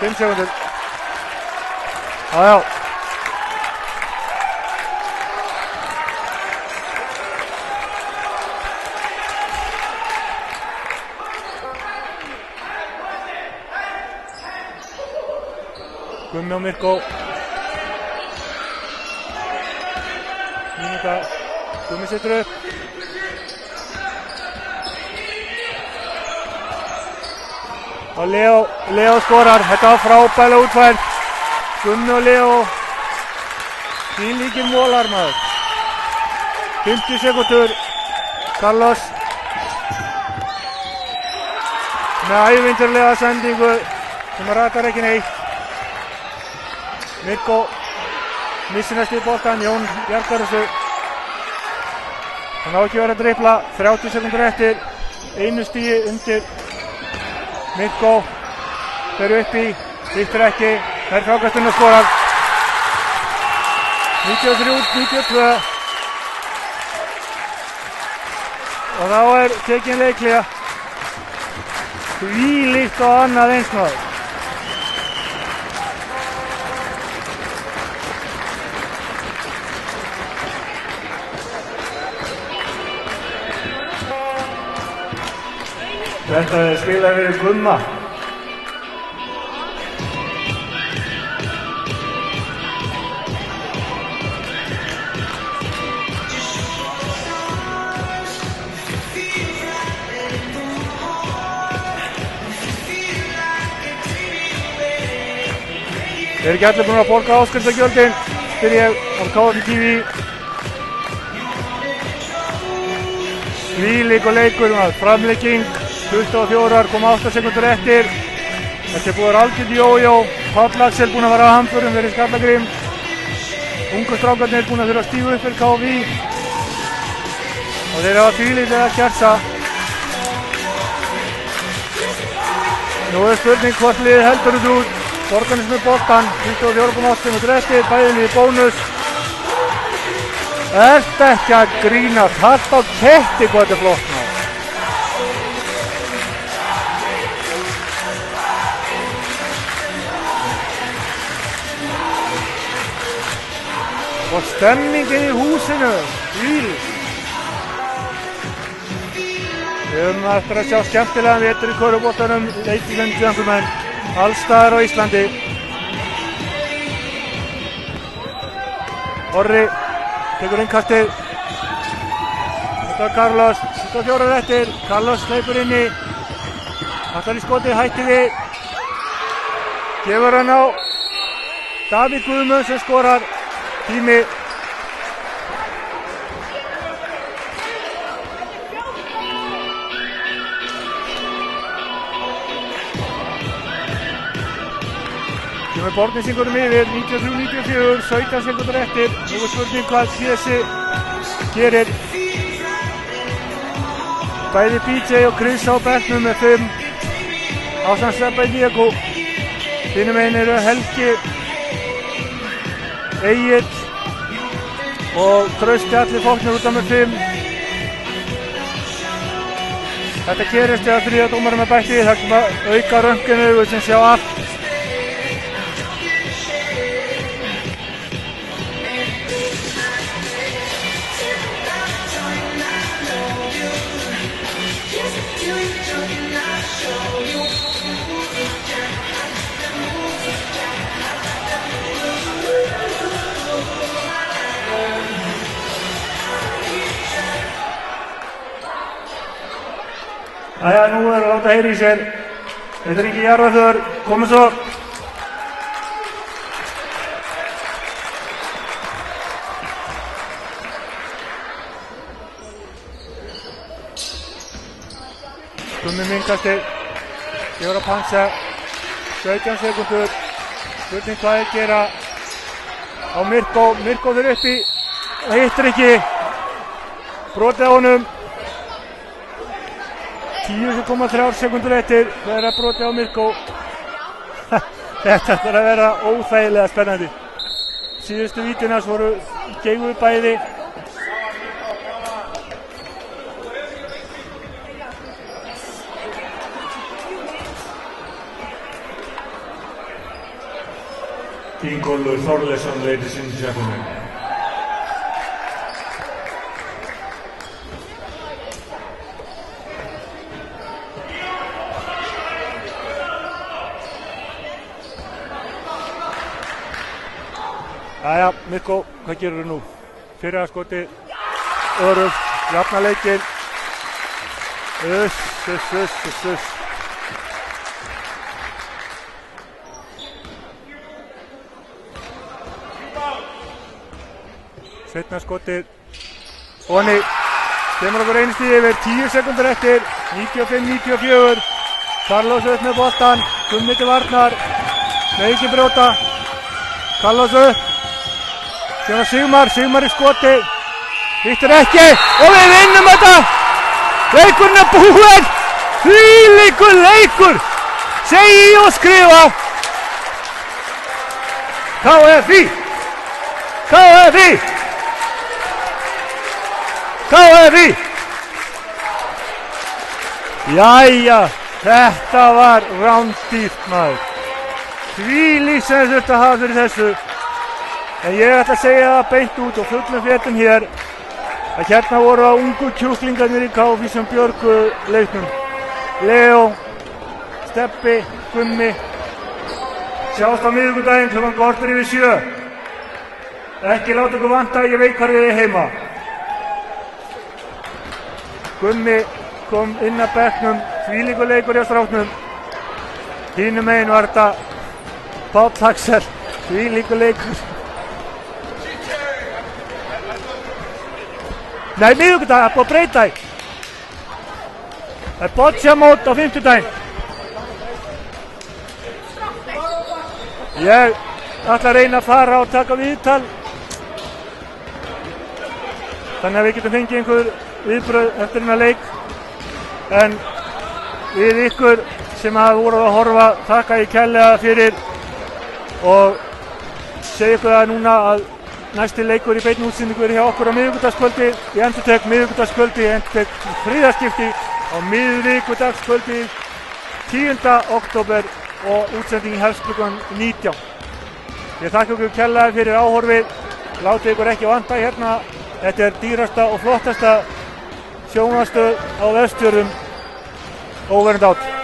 5 sekúndur. Já. Gummi og Mirko. Mínúta. Gummi setur upp. Og Leo skorar. Þetta var frábælega útfært. Gummi og Leo. Þvílíkir mólar maður. 50 sekúndur. Carlos. Með ævintýralega sendingu sem ratar ekki neitt. Mirko missir næstu í boltan, Jón bjargar þessu. Hann á ekki verið að dribla, 30 sekúndur eftir, 1 stigi undir. Mirko fer upp í, hittir ekki, þær frákastinn og skorar. 93-92. Og þá er tekin leiklega. Þvílíkt og annað eins maður. Þetta er spilað fyrir Gumma. Þeir eru ekki allir búin að borga áskriftargjöldin, spyr ég á KFI TV. Þvílík og leikur maður, framlegging. 24,8 sekundur eftir. Þetta er búið algjörð jójó. Páll Axel búinn að vera á hamförum fyrir Skallagrím. Ungu strákarnir búinn að þurfa að stíga upp fyrir KFI. Og þeir hafa þvílíklega að kjærsa. Nú er spurning hvort liðið heldur þetta út. Borgarnes með boltan. 24,8 sekundur eftir. Bæði liðið bónus. Þetta ekki að grínast. Hart á ketti hvað þetta er flott ná. Og stemmingin í húsinu, þvílík. Við höfum eftir að sjá skemmtilegan vetur í körfuboltanum, ladies and gentlemen, alls staðar á Íslandi. Orri tekur innkastið. Þetta er Carlos, 24 eftir. Carlos hleypur inni. Allar í skotið, hætti við. Gefur hann á Davíð Guðmunds sem skorar. Tími. Kemur Borgnesingunum yfir, 93-94, 17 sekúndur eftir. Nú er spurning hvað Pési gerir. Bæði BJ og Chris á bekknum með 5. Ásamt Stebba í Diego. Hinum einn eru Helgi, Egill og Trausti allir fólknir út af með 5. Þetta gerist þegar þriðja dómarum er bætt í. Það kom að auka röntgenaugu sem sjá allt. Æja, nú er að láta heyra í sér. Þetta er ekki Jarðarþur, komið svo. Gummi minnkasti, gefur að pansa, 17 sekúndur. Spurning hvað er gera á Mirko. Mirko fyrir uppi, það hittir ekki. Brotið á honum. 10,3 sekúndur eftir, það er að brotið á Mirko. Þetta þarf að vera óþægilega spennandi. Síðustu vítunas voru geiguð bæði. Ingólfur Þorleifsson, ladies and gentlemen. Jæja, Mirko, hvað gerur þú nú? Fyrra skoti, örugt, jafna leikinn. Uss. Seinna skotið, Oni, kemur okkur einu stíð yfir, 10 sekúndur eftir, 95-94. Carlos upp með boltan, Gummi til varnar, með ekki brjóta. Carlos upp. Síðan Sigmar í skoti, hittir ekki og við vinnum þetta! Leikurinn er búinn! Þvílíkur leikur! Segi og skrifa! KFI! KFI! KFI! Jæja, þetta var rándýrt maður. Þvílíkt sem þurfti að hafa fyrir þessu. En ég ætla að segja það beint út og fullum fréttum hér að hérna voru að ungu kjúklingarnir í KFI sem björgu leiknum. Leo, Stebbi, Gummi. Sjáumst á miðvikudaginn klukkan korter yfir 7. Ekki láta ykkur vanta, ég veit hvar þið er heima. Gummi kom inn að bekknum, þvílíkur leikur hjá stráknum. Hinum megin var þetta Páll Axel, þvílíkur leikur. Nei, miðvikudag, það er búið að breyta því. Það er bocciamót á 50-daginn. Ég ætla að reyna að fara og taka viðtal. Þannig að við getum fengið einhver viðbrögð eftir þennan leik. En við ykkur sem hafa voruð að horfa, þakka ég kærlega fyrir og segja ykkur það núna að næsti leikur í beinni útsendingu er hjá okkur á miðvikudagskvöldi. Ég endurtek miðvikudagskvöldi, ég endurtek þriðaskipti á miðvikudagskvöldi 10. október og útsendingin hefst klukkan 19. Ég þakka ykkur kærlega fyrir áhorfið. Látið ykkur ekki vanta hérna. Þetta er dýrasta og flottasta sjónvarpsstöð á Vestfjörðum. Over and out.